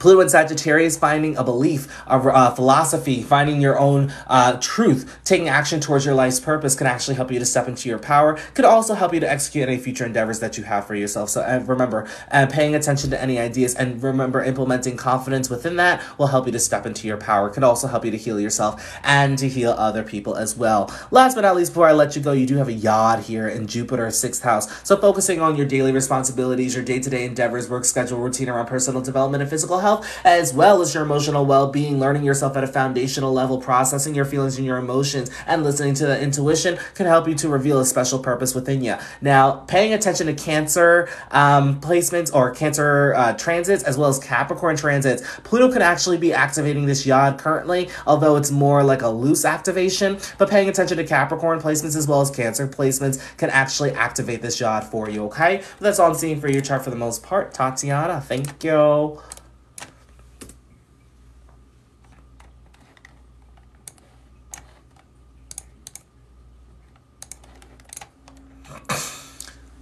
Pluto in Sagittarius, finding a belief, a philosophy, finding your own truth, taking action towards your life's purpose can actually help you to step into your power. Could also help you to execute any future endeavors that you have for yourself. So remember, paying attention to any ideas, and remember, implementing confidence within that will help you to step into your power. Could also help you to heal yourself and to heal other people as well. Last but not least, before I let you go, you do have a yod here in Jupiter, 6th house. So focusing on your daily responsibilities, your day-to-day endeavors, work schedule, routine around personal development and physical health, as well as your emotional well-being, learning yourself at a foundational level, processing your feelings and your emotions, and listening to the intuition can help you to reveal a special purpose within you. Now, paying attention to Cancer placements or Cancer transits, as well as Capricorn transits, Pluto can actually be activating this yod currently, although it's more like a loose activation, but paying attention to Capricorn placements as well as Cancer placements can actually activate this yod for you, okay? But that's all I'm seeing for your chart for the most part. Tatiana, thank you.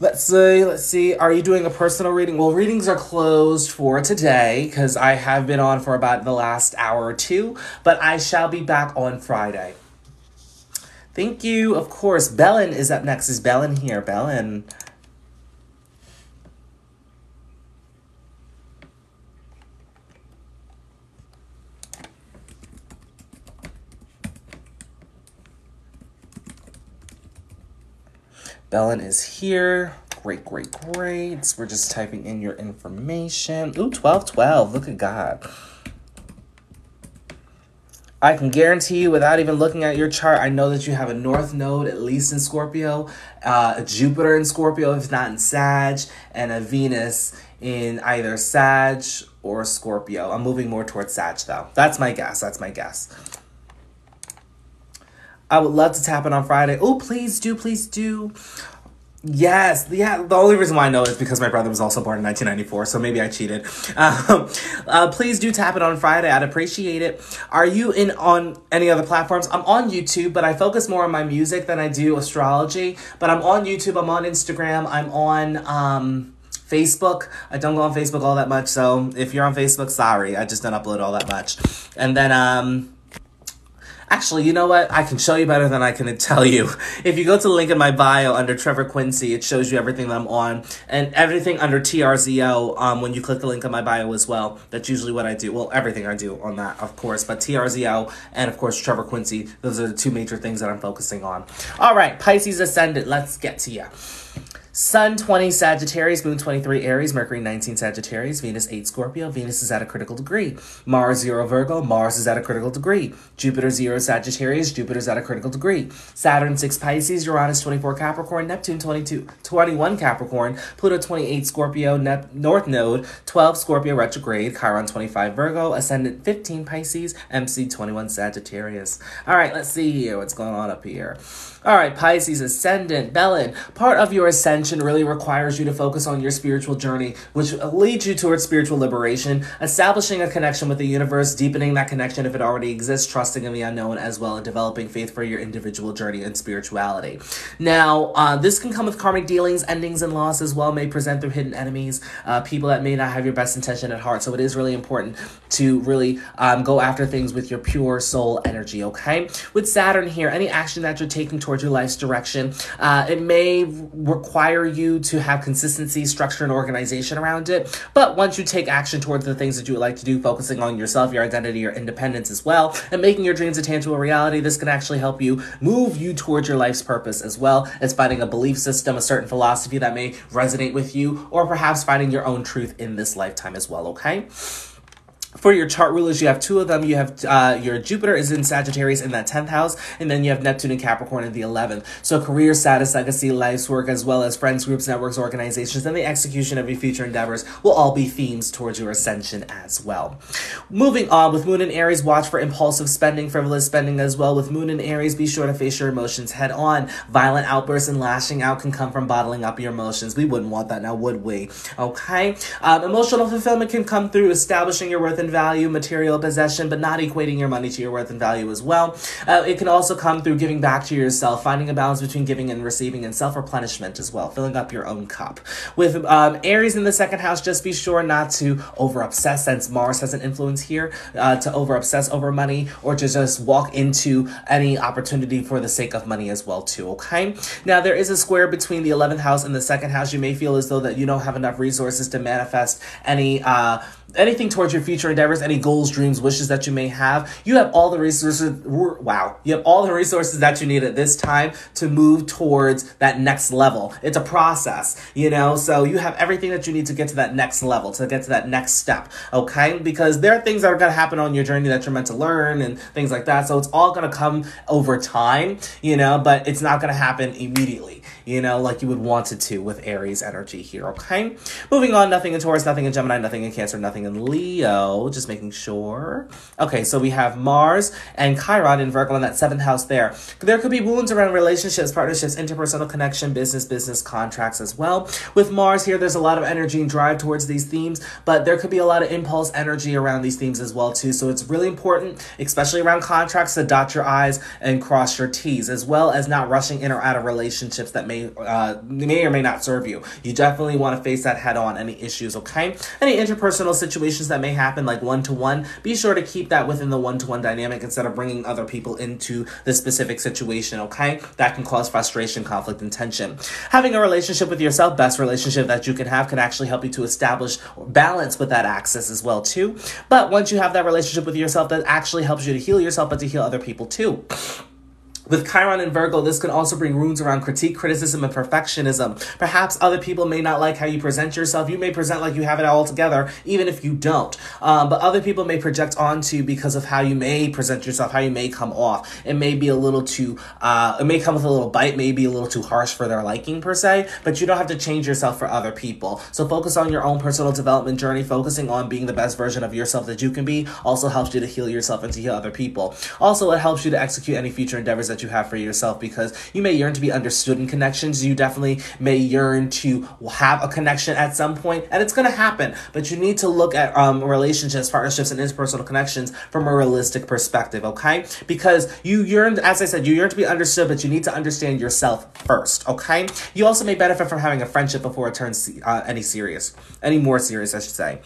Let's see. Are you doing a personal reading? Well, readings are closed for today because I have been on for about the last hour or two, but I shall be back on Friday. Thank you. Of course, Belen is up next. Is Belen here? Belen. Belen is here. Great. We're just typing in your information. Ooh, 1212. Look at God. I can guarantee you, without even looking at your chart, I know that you have a North Node, at least in Scorpio, a Jupiter in Scorpio, if not in Sag, and a Venus in either Sag or Scorpio. I'm moving more towards Sag, though. That's my guess. That's my guess. I would love to tap in on Friday. Oh, please do, please do. Yes, yeah. The only reason why I know is because my brother was also born in 1994, so maybe I cheated. Please do tap it on Friday. I'd appreciate it. Are you in on any other platforms? I'm on YouTube, but I focus more on my music than I do astrology. But I'm on YouTube. I'm on Instagram. I'm on Facebook. I don't go on Facebook all that much, so if you're on Facebook, sorry. I just don't upload all that much. And then actually, you know what? I can show you better than I can tell you. If you go to the link in my bio under Trevor Quincy, it shows you everything that I'm on. And everything under TRZO, when you click the link in my bio as well. That's usually what I do. Well, everything I do on that, of course. But TRZO and, of course, Trevor Quincy. Those are the two major things that I'm focusing on. All right, Pisces Ascendant. Let's get to you. Sun 20 Sagittarius, Moon 23 Aries, Mercury 19 Sagittarius, Venus 8 Scorpio, Venus is at a critical degree. Mars 0 Virgo, Mars is at a critical degree. Jupiter 0 Sagittarius, Jupiter is at a critical degree. Saturn 6 Pisces, Uranus 24 Capricorn, Neptune 21 Capricorn, Pluto 28 Scorpio, North Node 12 Scorpio retrograde, Chiron 25 Virgo, Ascendant 15 Pisces, MC 21 Sagittarius. All right, let's see here what's going on up here. All right, Pisces Ascendant, Bellin, part of your ascension really requires you to focus on your spiritual journey, which leads you towards spiritual liberation, establishing a connection with the universe, deepening that connection if it already exists, trusting in the unknown, as well as developing faith for your individual journey and spirituality. Now, this can come with karmic dealings, endings, and loss as well, may present through hidden enemies, people that may not have your best intention at heart. So it is really important to really go after things with your pure soul energy, okay? With Saturn here, any action that you're taking towards your life's direction, it may require you to have consistency, structure, and organization around it. But once you take action towards the things that you would like to do, focusing on yourself, your identity, your independence as well, and making your dreams a tangible reality, this can actually help you move you towards your life's purpose as well as finding a belief system, a certain philosophy that may resonate with you, or perhaps finding your own truth in this lifetime as well, okay? For your chart rulers, you have two of them. You have your Jupiter is in Sagittarius in that 10th house, and then you have Neptune and Capricorn in the 11th. So career, status, legacy, life's work, as well as friends, groups, networks, organizations, and the execution of your future endeavors will all be themes towards your ascension as well. Moving on, with Moon in Aries, watch for impulsive spending, frivolous spending as well. With Moon in Aries, be sure to face your emotions head on. Violent outbursts and lashing out can come from bottling up your emotions. We wouldn't want that now, would we? Okay? Emotional fulfillment can come through establishing your worth and value, material possession, but not equating your money to your worth and value as well. It can also come through giving back to yourself, finding a balance between giving and receiving, and self-replenishment as well, filling up your own cup. With Aries in the second house, just be sure not to over-obsess, since Mars has an influence here, to over-obsess over money, or to just walk into any opportunity for the sake of money as well too, okay? Now, there is a square between the 11th house and the second house. You may feel as though that you don't have enough resources to manifest anything towards your future endeavors, any goals, dreams, wishes that you may have. You have all the resources. Wow. You have all the resources that you need at this time to move towards that next level. It's a process, you know, so you have everything that you need to get to that next level, to get to that next step, okay? Because there are things that are going to happen on your journey that you're meant to learn and things like that. So it's all going to come over time, you know, but it's not going to happen immediately, you know, like you would want it to with Aries energy here, okay? Moving on, nothing in Taurus, nothing in Gemini, nothing in Cancer, nothing in Leo. Just making sure. Okay, so we have Mars and Chiron in Virgo in that 7th house there. There could be wounds around relationships, partnerships, interpersonal connection, business contracts as well. With Mars here, there's a lot of energy and drive towards these themes, but there could be a lot of impulse energy around these themes as well too. So it's really important, especially around contracts, to dot your I's and cross your T's, as well as not rushing in or out of relationships that may or may not serve you. You definitely want to face that head on, any issues, okay? Any interpersonal situations that may happen, like one-to-one, be sure to keep that within the one-to-one dynamic instead of bringing other people into the specific situation, okay? That can cause frustration, conflict, and tension. Having a relationship with yourself, best relationship that you can have, can actually help you to establish balance with that axis as well too. But once you have that relationship with yourself, that actually helps you to heal yourself, but to heal other people too. With Chiron and Virgo, this can also bring runes around critique, criticism, and perfectionism. Perhaps other people may not like how you present yourself. You may present like you have it all together, even if you don't. But other people may project onto you because of how you may present yourself, how you may come off. It may be a little too, it may come with a little bite, may be a little too harsh for their liking per se, but you don't have to change yourself for other people. So focus on your own personal development journey. Focusing on being the best version of yourself that you can be also helps you to heal yourself and to heal other people. Also, it helps you to execute any future endeavors that you have for yourself, because you may yearn to be understood in connections. You definitely may yearn to have a connection at some point, and it's going to happen, but you need to look at relationships, partnerships, and interpersonal connections from a realistic perspective, okay? Because you yearn, as I said, you yearn to be understood, but you need to understand yourself first, okay? You also may benefit from having a friendship before it turns any more serious, I should say.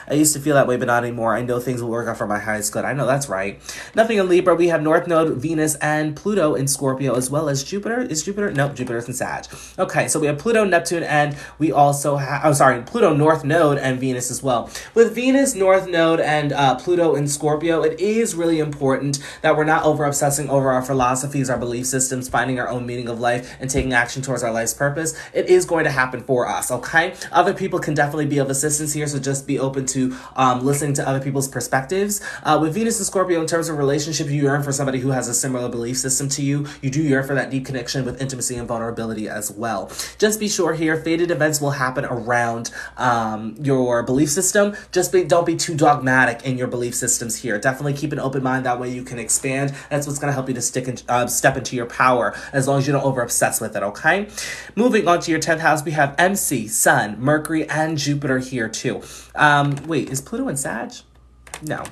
I used to feel that way, but not anymore. I know things will work out for my highest good. I know that's right. Nothing in Libra. We have North Node, Venus, and Pluto in Scorpio, as well as Jupiter. Is Jupiter? No, Jupiter's in Sag. Okay, so we have Pluto, Neptune, and we also have, Pluto, North Node, and Venus as well. With Venus, North Node, and Pluto in Scorpio, it is really important that we're not over-obsessing over our philosophies, our belief systems, finding our own meaning of life, and taking action towards our life's purpose. It is going to happen for us, okay? Other people can definitely be of assistance here, so just be open to listening to other people's perspectives. With Venus and Scorpio, in terms of relationship, you yearn for somebody who has a similar belief system to you. You do yearn for that deep connection with intimacy and vulnerability as well. Just be sure here, fated events will happen around your belief system. Don't be too dogmatic in your belief systems here. Definitely keep an open mind. That way you can expand. That's what's going to help you to step into your power, as long as you don't over-obsess with it, okay? Moving on to your 10th house, we have MC, Sun, Mercury, and Jupiter here too. Wait, is Pluto in Sag? No.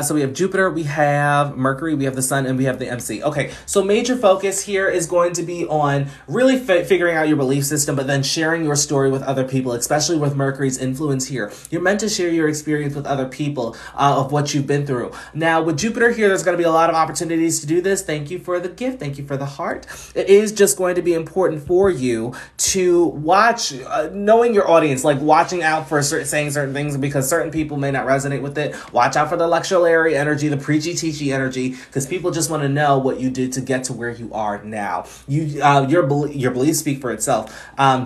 So we have Jupiter, we have Mercury, we have the Sun, and we have the MC. Okay, so major focus here is going to be on really figuring out your belief system, but then sharing your story with other people, especially with Mercury's influence here. You're meant to share your experience with other people of what you've been through. Now, with Jupiter here, there's going to be a lot of opportunities to do this. Thank you for the gift. Thank you for the heart. It is just going to be important for you to watch, knowing your audience, like watching out for saying certain things, because certain people may not resonate with it. Watch out for the lecture energy, the preachy teachy energy, because people just want to know what you did to get to where you are now. Your beliefs speak for itself.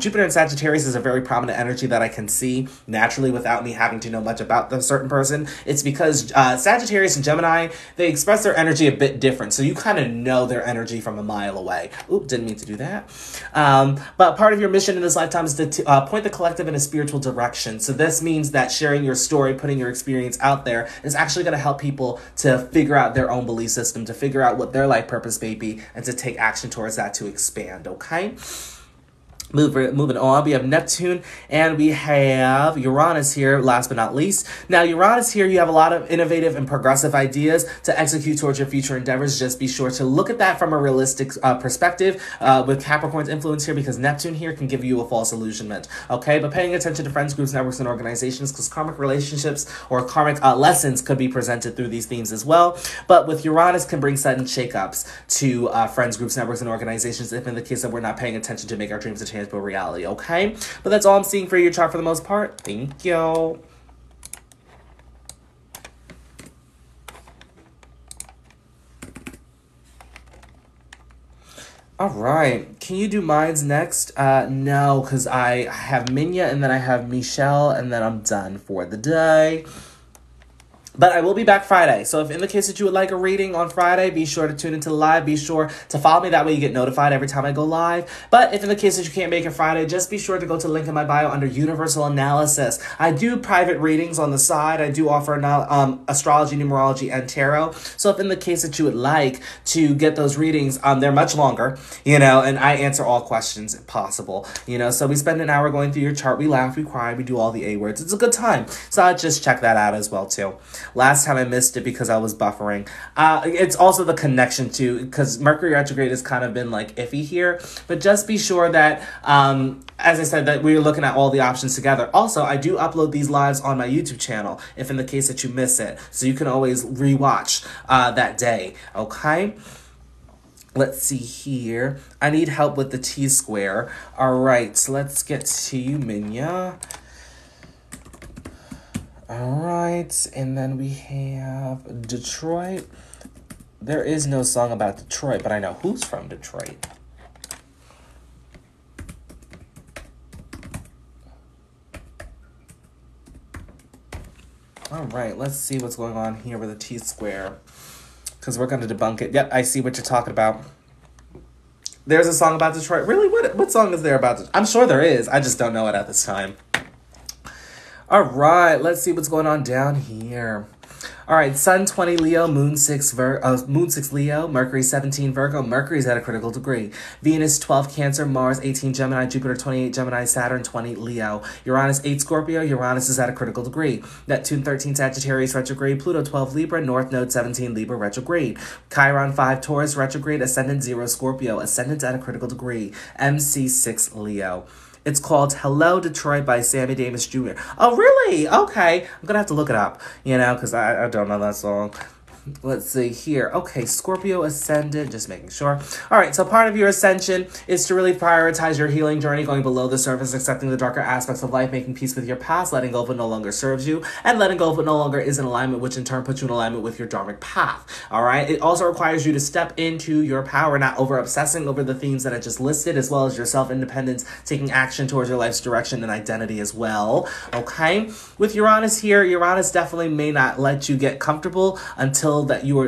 Jupiter in Sagittarius is a very prominent energy that I can see naturally without me having to know much about the certain person. It's because Sagittarius and Gemini, they express their energy a bit different, so you kind of know their energy from a mile away. Oop, didn't mean to do that. But part of your mission in this lifetime is to point the collective in a spiritual direction. So this means that sharing your story, putting your experience out there, is actually going to help people to figure out their own belief system, to figure out what their life purpose may be, and to take action towards that to expand, okay? Moving on, we have Neptune and we have Uranus here, last but not least. Now, Uranus here, you have a lot of innovative and progressive ideas to execute towards your future endeavors. Just be sure to look at that from a realistic perspective with Capricorn's influence here, because Neptune here can give you a false illusionment, okay? But paying attention to friends, groups, networks, and organizations, because karmic relationships or karmic lessons could be presented through these themes as well. But with Uranus can bring sudden shakeups to friends, groups, networks, and organizations if in the case that we're not paying attention to make our dreams a reality, okay? But that's all I'm seeing for your chart for the most part. Thank you. All right. Can you do mine's next? No, because I have Minya and then I have Michelle and then I'm done for the day. But I will be back Friday. So if in the case that you would like a reading on Friday, be sure to tune into the live. Be sure to follow me. That way you get notified every time I go live. But if in the case that you can't make it Friday, just be sure to go to the link in my bio under Universal Analysis. I do private readings on the side. I do offer astrology, numerology, and tarot. So if in the case that you would like to get those readings, they're much longer, and I answer all questions if possible, So we spend an hour going through your chart. We laugh, we cry, we do all the A words. It's a good time. So I'd just check that out as well, too. Last time I missed it because I was buffering. It's also the connection too, because Mercury retrograde has kind of been like iffy here. But just be sure that, as I said, that we're looking at all the options together. Also, I do upload these lives on my YouTube channel, if in the case that you miss it. So you can always rewatch that day, okay? Let's see here. I need help with the T-square. All right, so let's get to you, Minya. All right, and then we have Detroit. There is no song about Detroit, but I know who's from Detroit. All right, let's see what's going on here with the T-square, because we're going to debunk it. Yep, I see what you're talking about. There's a song about Detroit. Really? What song is there about Detroit? I'm sure there is. I just don't know it at this time. All right, let's see what's going on down here. All right, Sun 20 Leo, Moon 6 Leo, Mercury 17 Virgo, Mercury's at a critical degree. Venus 12 Cancer, Mars 18 Gemini, Jupiter 28 Gemini, Saturn 20 Leo. Uranus 8 Scorpio, Uranus is at a critical degree. Neptune 13 Sagittarius retrograde, Pluto 12 Libra, North Node 17 Libra retrograde. Chiron 5 Taurus retrograde, Ascendant 0 Scorpio, Ascendant at a critical degree. MC 6 Leo. It's called Hello Detroit by Sammy Davis Jr. Oh, really? Okay. I'm going to have to look it up, because I don't know that song. Let's see here. Okay, Scorpio Ascendant, just making sure. All right, so part of your ascension is to really prioritize your healing journey, going below the surface, accepting the darker aspects of life, making peace with your past, letting go of what no longer serves you, and letting go of what no longer is in alignment, which in turn puts you in alignment with your dharmic path. All right, it also requires you to step into your power, not over-obsessing over the themes that I just listed, as well as your self-independence, taking action towards your life's direction and identity as well. Okay, with Uranus here, Uranus definitely may not let you get comfortable until you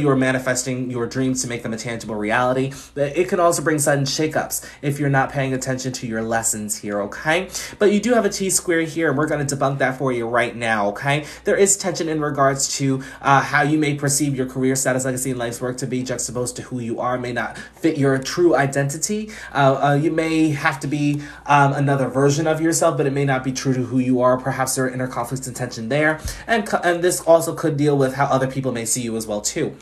are manifesting your dreams to make them a tangible reality. It can also bring sudden shakeups if you're not paying attention to your lessons here, okay? But you do have a T-square here, and we're going to debunk that for you right now, okay? There is tension in regards to how you may perceive your career status, legacy, and life's work to be juxtaposed to who you are, may not fit your true identity. You may have to be another version of yourself, but it may not be true to who you are. Perhaps there are inner conflicts and tension there. And this also could deal with how other people may see you as well too,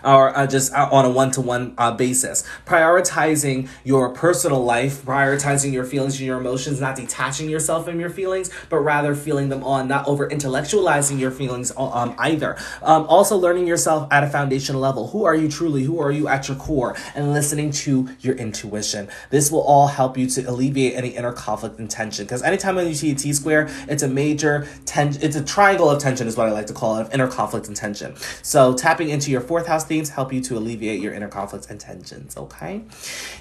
or just on a one-to-one basis. Prioritizing your personal life, prioritizing your feelings and your emotions, not detaching yourself from your feelings, but rather feeling them on, not over-intellectualizing your feelings either. Also learning yourself at a foundational level. Who are you truly? Who are you at your core? And listening to your intuition. This will all help you to alleviate any inner conflict and tension, because anytime when you see a T-square, it's a major it's a triangle of tension is what I like to call it, of inner conflict and tension. So tapping into your fourth house themes help you to alleviate your inner conflicts and tensions, okay?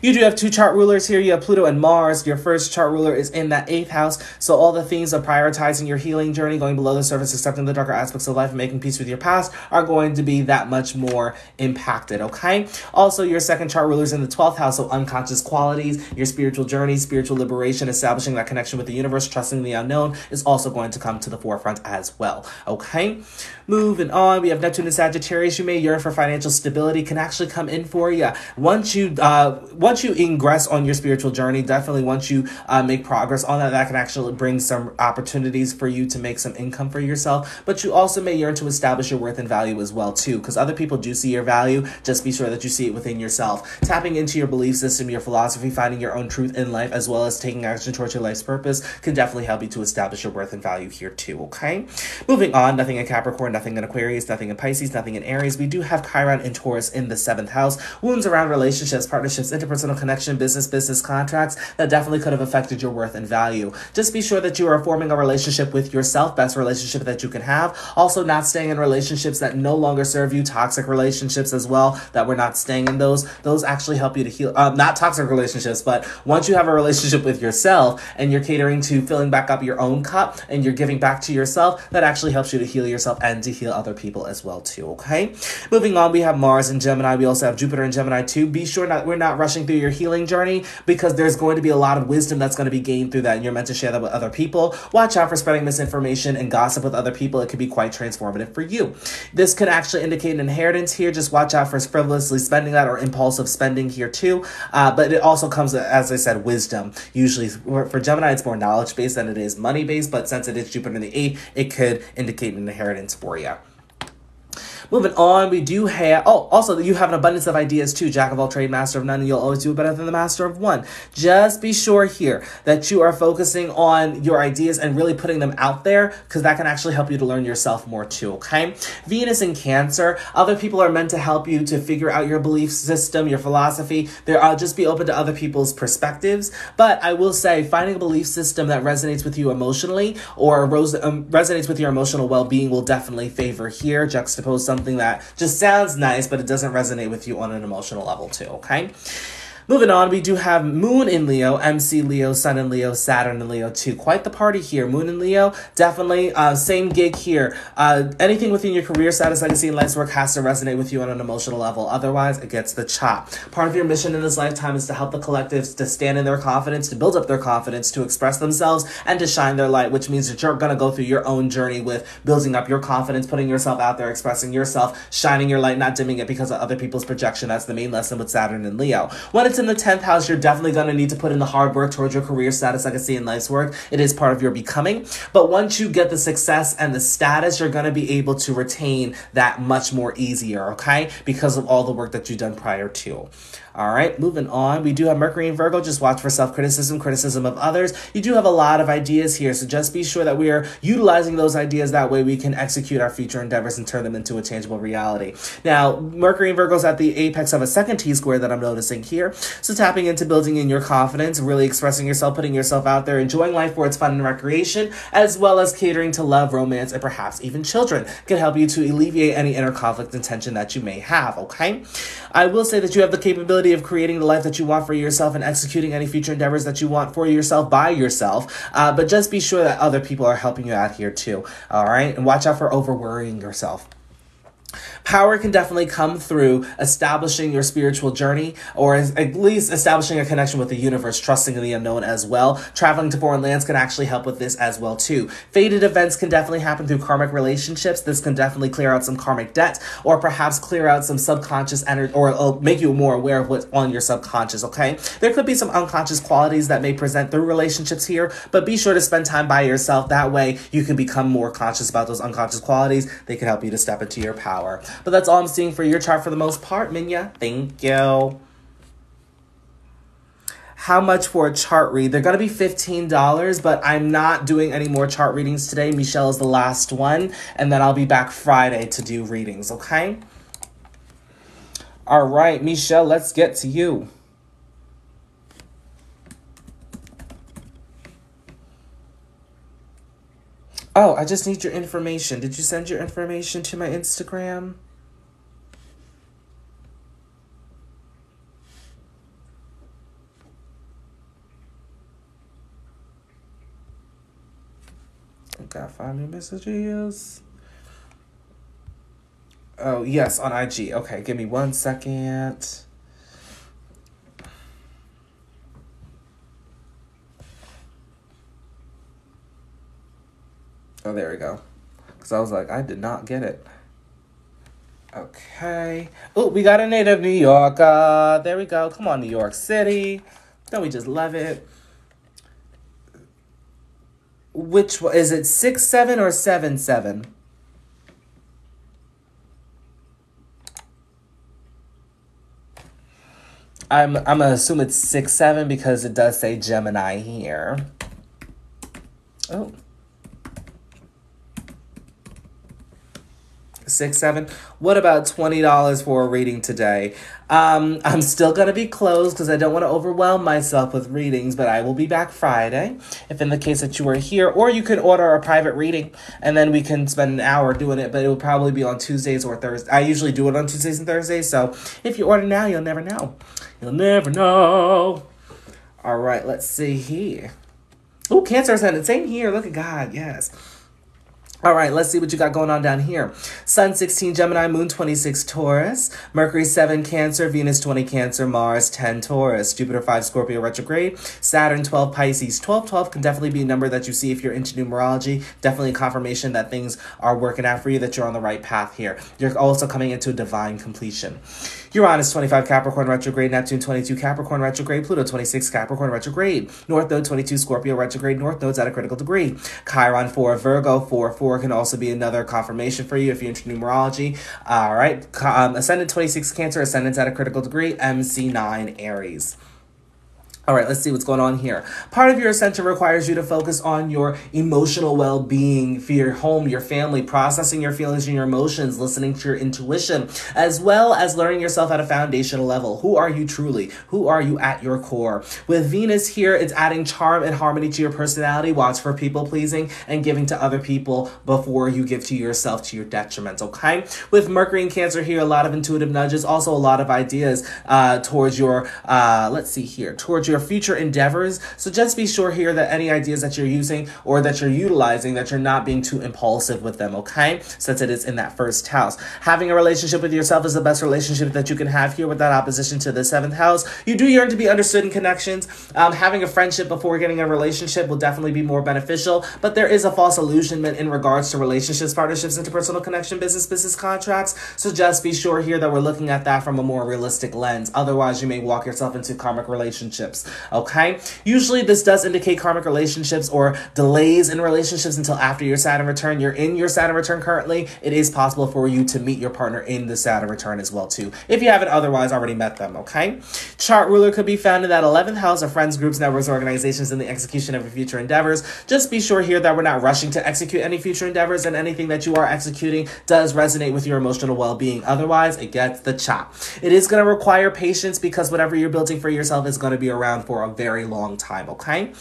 You do have two chart rulers here. You have Pluto and Mars. Your first chart ruler is in that 8th house. So all the themes of prioritizing your healing journey, going below the surface, accepting the darker aspects of life, and making peace with your past are going to be that much more impacted, okay? Also, your second chart ruler is in the 12th house, so unconscious qualities, your spiritual journey, spiritual liberation, establishing that connection with the universe, trusting the unknown is also going to come to the forefront as well, okay? Moving on, we have Neptune and Sagittarius. You may yearn for financial stability, can actually come in for you. Once you ingress on your spiritual journey, definitely once you make progress on that can actually bring some opportunities for you to make some income for yourself. But you also may yearn to establish your worth and value as well too, because other people do see your value. Just be sure that you see it within yourself. Tapping into your belief system, your philosophy, finding your own truth in life, as well as taking action towards your life's purpose can definitely help you to establish your worth and value here too, okay? Moving on, nothing in Capricorn, nothing in Aquarius, nothing in Pisces, nothing in Aries. We do have Chiron and Taurus in the 7th house. Wounds around relationships, partnerships, interpersonal connection, business contracts that definitely could have affected your worth and value. Just be sure that you are forming a relationship with yourself, best relationship that you can have. Also not staying in relationships that no longer serve you, toxic relationships as well, that we're not staying in those. Those actually help you to heal, not toxic relationships, but once you have a relationship with yourself and you're catering to filling back up your own cup and you're giving back to yourself, that actually helps you to heal yourself and to heal other people as well too, okay? Moving on, we have Mars and Gemini. We also have Jupiter and Gemini too. Be sure we're not rushing through your healing journey, because there's going to be a lot of wisdom that's going to be gained through that, and you're meant to share that with other people. Watch out for spreading misinformation and gossip with other people. It could be quite transformative for you. This could actually indicate an inheritance here. Just watch out for frivolously spending that or impulsive spending here too. But it also comes, as I said, wisdom. Usually for Gemini, it's more knowledge-based than it is money-based, but since it is Jupiter in the 8th, it could indicate an inheritance for you. Moving on, we do have, also you have an abundance of ideas too. Jack of all trade, master of none, and you'll always do it better than the master of one. Just be sure here that you are focusing on your ideas and really putting them out there, because that can actually help you to learn yourself more too, okay? Venus in Cancer, other people are meant to help you to figure out your belief system, your philosophy. Just be open to other people's perspectives. But I will say, finding a belief system that resonates with you emotionally or resonates with your emotional well-being will definitely favor here. Juxtapose something something that just sounds nice, but it doesn't resonate with you on an emotional level too, okay? Moving on, we do have Moon in Leo, MC Leo, Sun in Leo, Saturn in Leo too. Quite the party here. Moon in Leo, definitely same gig here. Anything within your career status, legacy, and life's work has to resonate with you on an emotional level. Otherwise, it gets the chop. Part of your mission in this lifetime is to help the collectives to stand in their confidence, to build up their confidence, to express themselves, and to shine their light, which means that you're going to go through your own journey with building up your confidence, putting yourself out there, expressing yourself, shining your light, not dimming it because of other people's projection. That's the main lesson with Saturn and Leo. When it's in the 10th house, you're definitely going to need to put in the hard work towards your career status, legacy, and life's work. It is part of your becoming. But once you get the success and the status, you're going to be able to retain that much more easier, okay? Because of all the work that you've done prior to. All right, moving on. We do have Mercury in Virgo. Just watch for self-criticism, criticism of others. You do have a lot of ideas here, so just be sure that we are utilizing those ideas. That way we can execute our future endeavors and turn them into a tangible reality. Now, Mercury in Virgo is at the apex of a second T-square that I'm noticing here. So tapping into building in your confidence, really expressing yourself, putting yourself out there, enjoying life for its fun and recreation, as well as catering to love, romance, and perhaps even children can help you to alleviate any inner conflict and tension that you may have, okay? I will say that you have the capability of creating the life that you want for yourself and executing any future endeavors that you want for yourself by yourself. But just be sure that other people are helping you out here too. All right. And watch out for over worrying yourself. Power can definitely come through establishing your spiritual journey, or at least establishing a connection with the universe, trusting in the unknown as well. Traveling to foreign lands can actually help with this as well too. Fated events can definitely happen through karmic relationships. This can definitely clear out some karmic debt, or perhaps clear out some subconscious energy, or make you more aware of what's on your subconscious, okay? There could be some unconscious qualities that may present through relationships here, but be sure to spend time by yourself. That way you can become more conscious about those unconscious qualities. They can help you to step into your power. But that's all I'm seeing for your chart for the most part, Minya. Thank you. How much for a chart read? They're going to be $15, but I'm not doing any more chart readings today. Michelle is the last one, and then I'll be back Friday to do readings, okay? All right, Michelle, let's get to you. Oh, I just need your information. Did you send your information to my Instagram? I gotta find your messages. Oh, yes, on IG. Okay, give me 1 second. Oh, there we go. Because I was like, I did not get it. Okay. Oh, we got a native New Yorker. There we go. Come on, New York City. Don't we just love it? Which one? Is it 6-7 or 7-7? I'm gonna assume it's 6-7 because it does say Gemini here. Oh. 6-7. What about $20 for a reading today? I'm still going to be closed because I don't want to overwhelm myself with readings, but I will be back Friday if in the case that you are here, or you can order a private reading and then we can spend an hour doing it, but it will probably be on Tuesdays or Thursdays. I usually do it on Tuesdays and Thursdays, so if you order now, you'll never know. You'll never know. All right, let's see here. Oh, Cancer ascendant. Same here. Look at God. Yes. All right, let's see what you got going on down here. Sun 16 Gemini, Moon 26 Taurus, Mercury 7 Cancer, Venus 20 Cancer, Mars 10 Taurus, Jupiter 5 Scorpio retrograde, Saturn 12 Pisces. 12 can definitely be a number that you see if you're into numerology. Definitely a confirmation that things are working out for you, that you're on the right path here. You're also coming into a divine completion. Uranus 25 Capricorn retrograde, Neptune 22 Capricorn retrograde, Pluto 26 Capricorn retrograde, North Node 22 Scorpio retrograde, North Node's at a critical degree. Chiron 4 Virgo, 4 can also be another confirmation for you if you're into numerology. All right, Ascendant 26 Cancer, Ascendant's at a critical degree, MC9 Aries. All right, let's see what's going on here. Part of your ascension requires you to focus on your emotional well-being for your home, your family, processing your feelings and your emotions, listening to your intuition, as well as learning yourself at a foundational level. Who are you truly? Who are you at your core? With Venus here, it's adding charm and harmony to your personality. Watch for people-pleasing and giving to other people before you give to yourself to your detriment, okay? With Mercury and Cancer here, a lot of intuitive nudges, also a lot of ideas towards your, towards your future endeavors. So just be sure here that any ideas that you're using or that you're utilizing, that you're not being too impulsive with them, okay? Since it is in that first house. Having a relationship with yourself is the best relationship that you can have here with that opposition to the seventh house. You do yearn to be understood in connections. Having a friendship before getting a relationship will definitely be more beneficial, but there is a false illusionment in regards to relationships, partnerships, interpersonal connection, business contracts. So just be sure here that we're looking at that from a more realistic lens. Otherwise, you may walk yourself into karmic relationships. Okay? Usually this does indicate karmic relationships or delays in relationships until after your Saturn return. You're in your Saturn return currently. It is possible for you to meet your partner in the Saturn return as well too, if you haven't otherwise already met them, okay? Chart ruler could be found in that 11th house of friends, groups, networks, organizations, and the execution of your future endeavors. Just be sure here that we're not rushing to execute any future endeavors, and anything that you are executing does resonate with your emotional well-being. Otherwise, it gets the chop. It is going to require patience because whatever you're building for yourself is going to be around for a very long time, okay?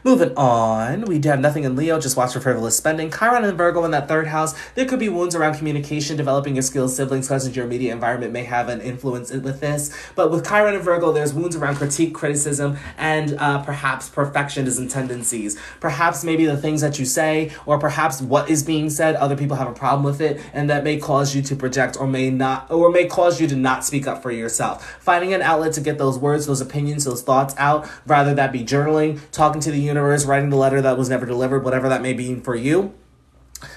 Moving on, we have nothing in Leo, just watch for frivolous spending. Chiron and Virgo in that third house, there could be wounds around communication, developing your skills, siblings, cousins, your immediate environment may have an influence with this. But with Chiron and Virgo, there's wounds around critique, criticism, and perhaps perfectionism tendencies. Perhaps maybe the things that you say, or perhaps what is being said, other people have a problem with it, and that may cause you to project or may cause you to not speak up for yourself. Finding an outlet to get those words, those opinions, those thoughts out, rather that be journaling, talking to the universe, writing the letter that was never delivered, whatever that may be for you.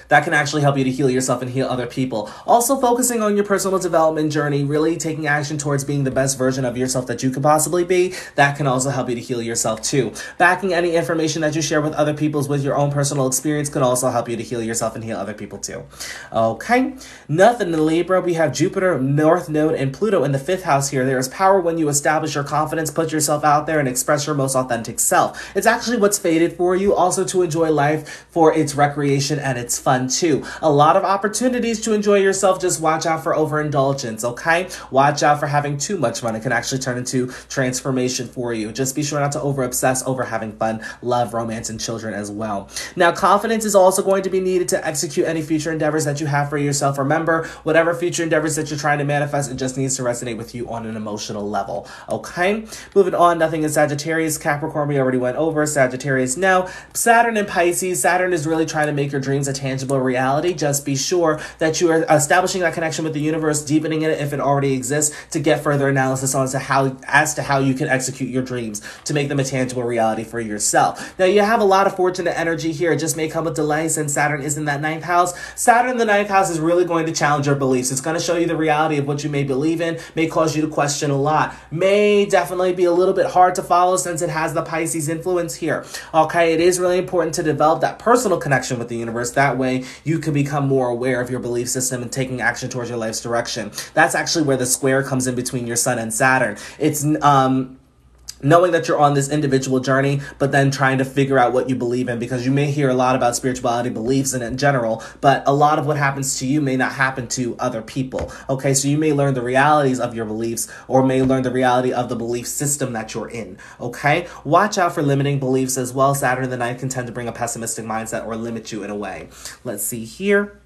That can actually help you to heal yourself and heal other people. Also focusing on your personal development journey, really taking action towards being the best version of yourself that you could possibly be. That can also help you to heal yourself too. Backing any information that you share with other people with your own personal experience can also help you to heal yourself and heal other people too. Okay, nothing in Libra. We have Jupiter, North Node, and Pluto in the 5th house here. There is power when you establish your confidence, put yourself out there, and express your most authentic self. It's actually what's fated for you, also to enjoy life for its recreation and its fun too. A lot of opportunities to enjoy yourself. Just watch out for overindulgence, okay? Watch out for having too much fun. It can actually turn into transformation for you. Just be sure not to over-obsess over having fun, love, romance, and children as well. Now, confidence is also going to be needed to execute any future endeavors that you have for yourself. Remember, whatever future endeavors that you're trying to manifest, it just needs to resonate with you on an emotional level, okay? Moving on, nothing in Sagittarius. Capricorn, we already went over. Sagittarius now. Saturn and Pisces. Saturn is really trying to make your dreams a tangible reality. Just be sure that you are establishing that connection with the universe, deepening it if it already exists, to get further analysis on as to how you can execute your dreams to make them a tangible reality for yourself. Now, you have a lot of fortunate energy here. It just may come with delay since Saturn is in that 9th house. Saturn in the 9th house is really going to challenge your beliefs. It's going to show you the reality of what you may believe in, may cause you to question a lot, may definitely be a little bit hard to follow since it has the Pisces influence here. Okay, it is really important to develop that personal connection with the universe. That way, you can become more aware of your belief system and taking action towards your life's direction. That's actually where the square comes in between your Sun and Saturn. It's knowing that you're on this individual journey, but then trying to figure out what you believe in, because you may hear a lot about spirituality, beliefs, and in general, but a lot of what happens to you may not happen to other people. Okay, so you may learn the realities of your beliefs, or may learn the reality of the belief system that you're in. Okay, watch out for limiting beliefs as well. Saturn in the 9th can tend to bring a pessimistic mindset or limit you in a way. Let's see here.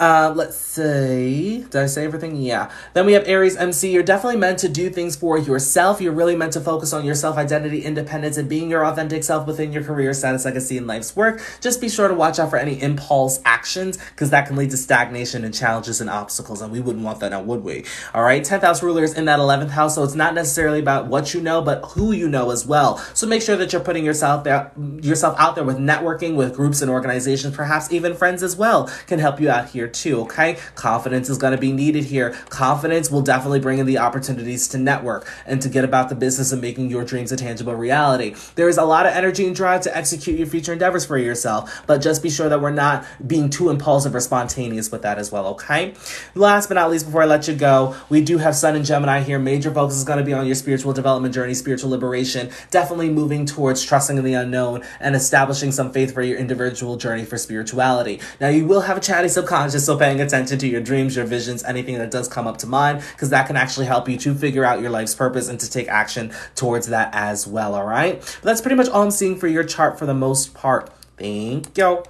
Let's see. Did I say everything? Yeah. Then we have Aries MC. You're definitely meant to do things for yourself. You're really meant to focus on your self-identity, independence, and being your authentic self within your career, status, legacy, and life's work. Just be sure to watch out for any impulse actions, because that can lead to stagnation and challenges and obstacles, and we wouldn't want that now, would we? All right. 10th house ruler is in that 11th house, so it's not necessarily about what you know, but who you know as well. So make sure that you're putting yourself out there with networking, with groups and organizations, perhaps even friends as well, can help you out here here too, okay? Confidence is going to be needed here. Confidence will definitely bring in the opportunities to network and to get about the business of making your dreams a tangible reality. There is a lot of energy and drive to execute your future endeavors for yourself, but just be sure that we're not being too impulsive or spontaneous with that as well, okay? Last but not least, before I let you go, we do have Sun in Gemini here. Major focus is going to be on your spiritual development journey, spiritual liberation, definitely moving towards trusting in the unknown and establishing some faith for your individual journey for spirituality. Now, you will have a chatty subconscious, so paying attention to your dreams, your visions, anything that does come up to mind, because that can actually help you to figure out your life's purpose and to take action towards that as well, all right? But that's pretty much all I'm seeing for your chart for the most part. Thank you.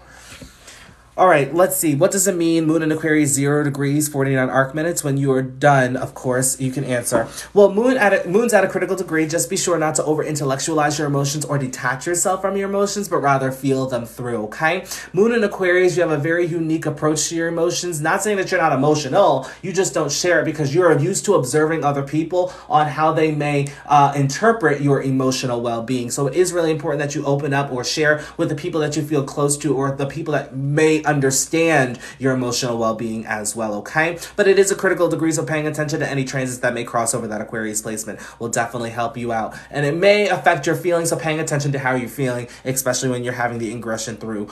All right, let's see. What does it mean? Moon in Aquarius, 0 degrees, 49 arc minutes. When you are done, of course, you can answer. Well, moon's at a critical degree. Just be sure not to over-intellectualize your emotions or detach yourself from your emotions, but rather feel them through, okay? Moon in Aquarius, you have a very unique approach to your emotions. Not saying that you're not emotional. You just don't share it because you're used to observing other people on how they may interpret your emotional well-being. So it is really important that you open up or share with the people that you feel close to or the people that may understand your emotional well-being as well, okay? But it is a critical degree, so paying attention to any transits that may cross over that Aquarius placement will definitely help you out. And it may affect your feelings, so paying attention to how you're feeling, especially when you're having the ingression through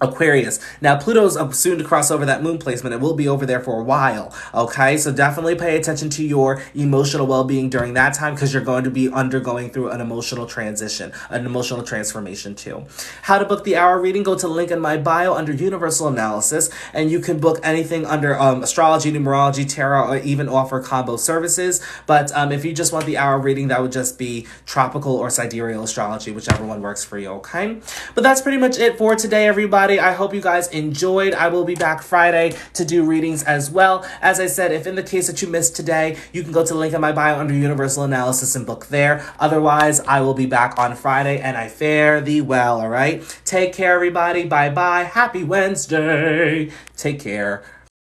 Aquarius. Now, Pluto's soon to cross over that moon placement. It will be over there for a while, okay? So definitely pay attention to your emotional well-being during that time because you're going to be undergoing through an emotional transition, an emotional transformation too. How to book the hour reading, go to the link in my bio under Universal Analysis, and you can book anything under astrology, numerology, tarot, or even offer combo services. But if you just want the hour reading, that would just be tropical or sidereal astrology, whichever one works for you, okay? But that's pretty much it for today, everybody. I hope you guys enjoyed. I will be back Friday to do readings as well. As I said, if in the case that you missed today, you can go to the link in my bio under Universal Analysis and book there. Otherwise, I will be back on Friday, and I fare thee well, all right? Take care, everybody. Bye-bye. Happy Wednesday. Take care.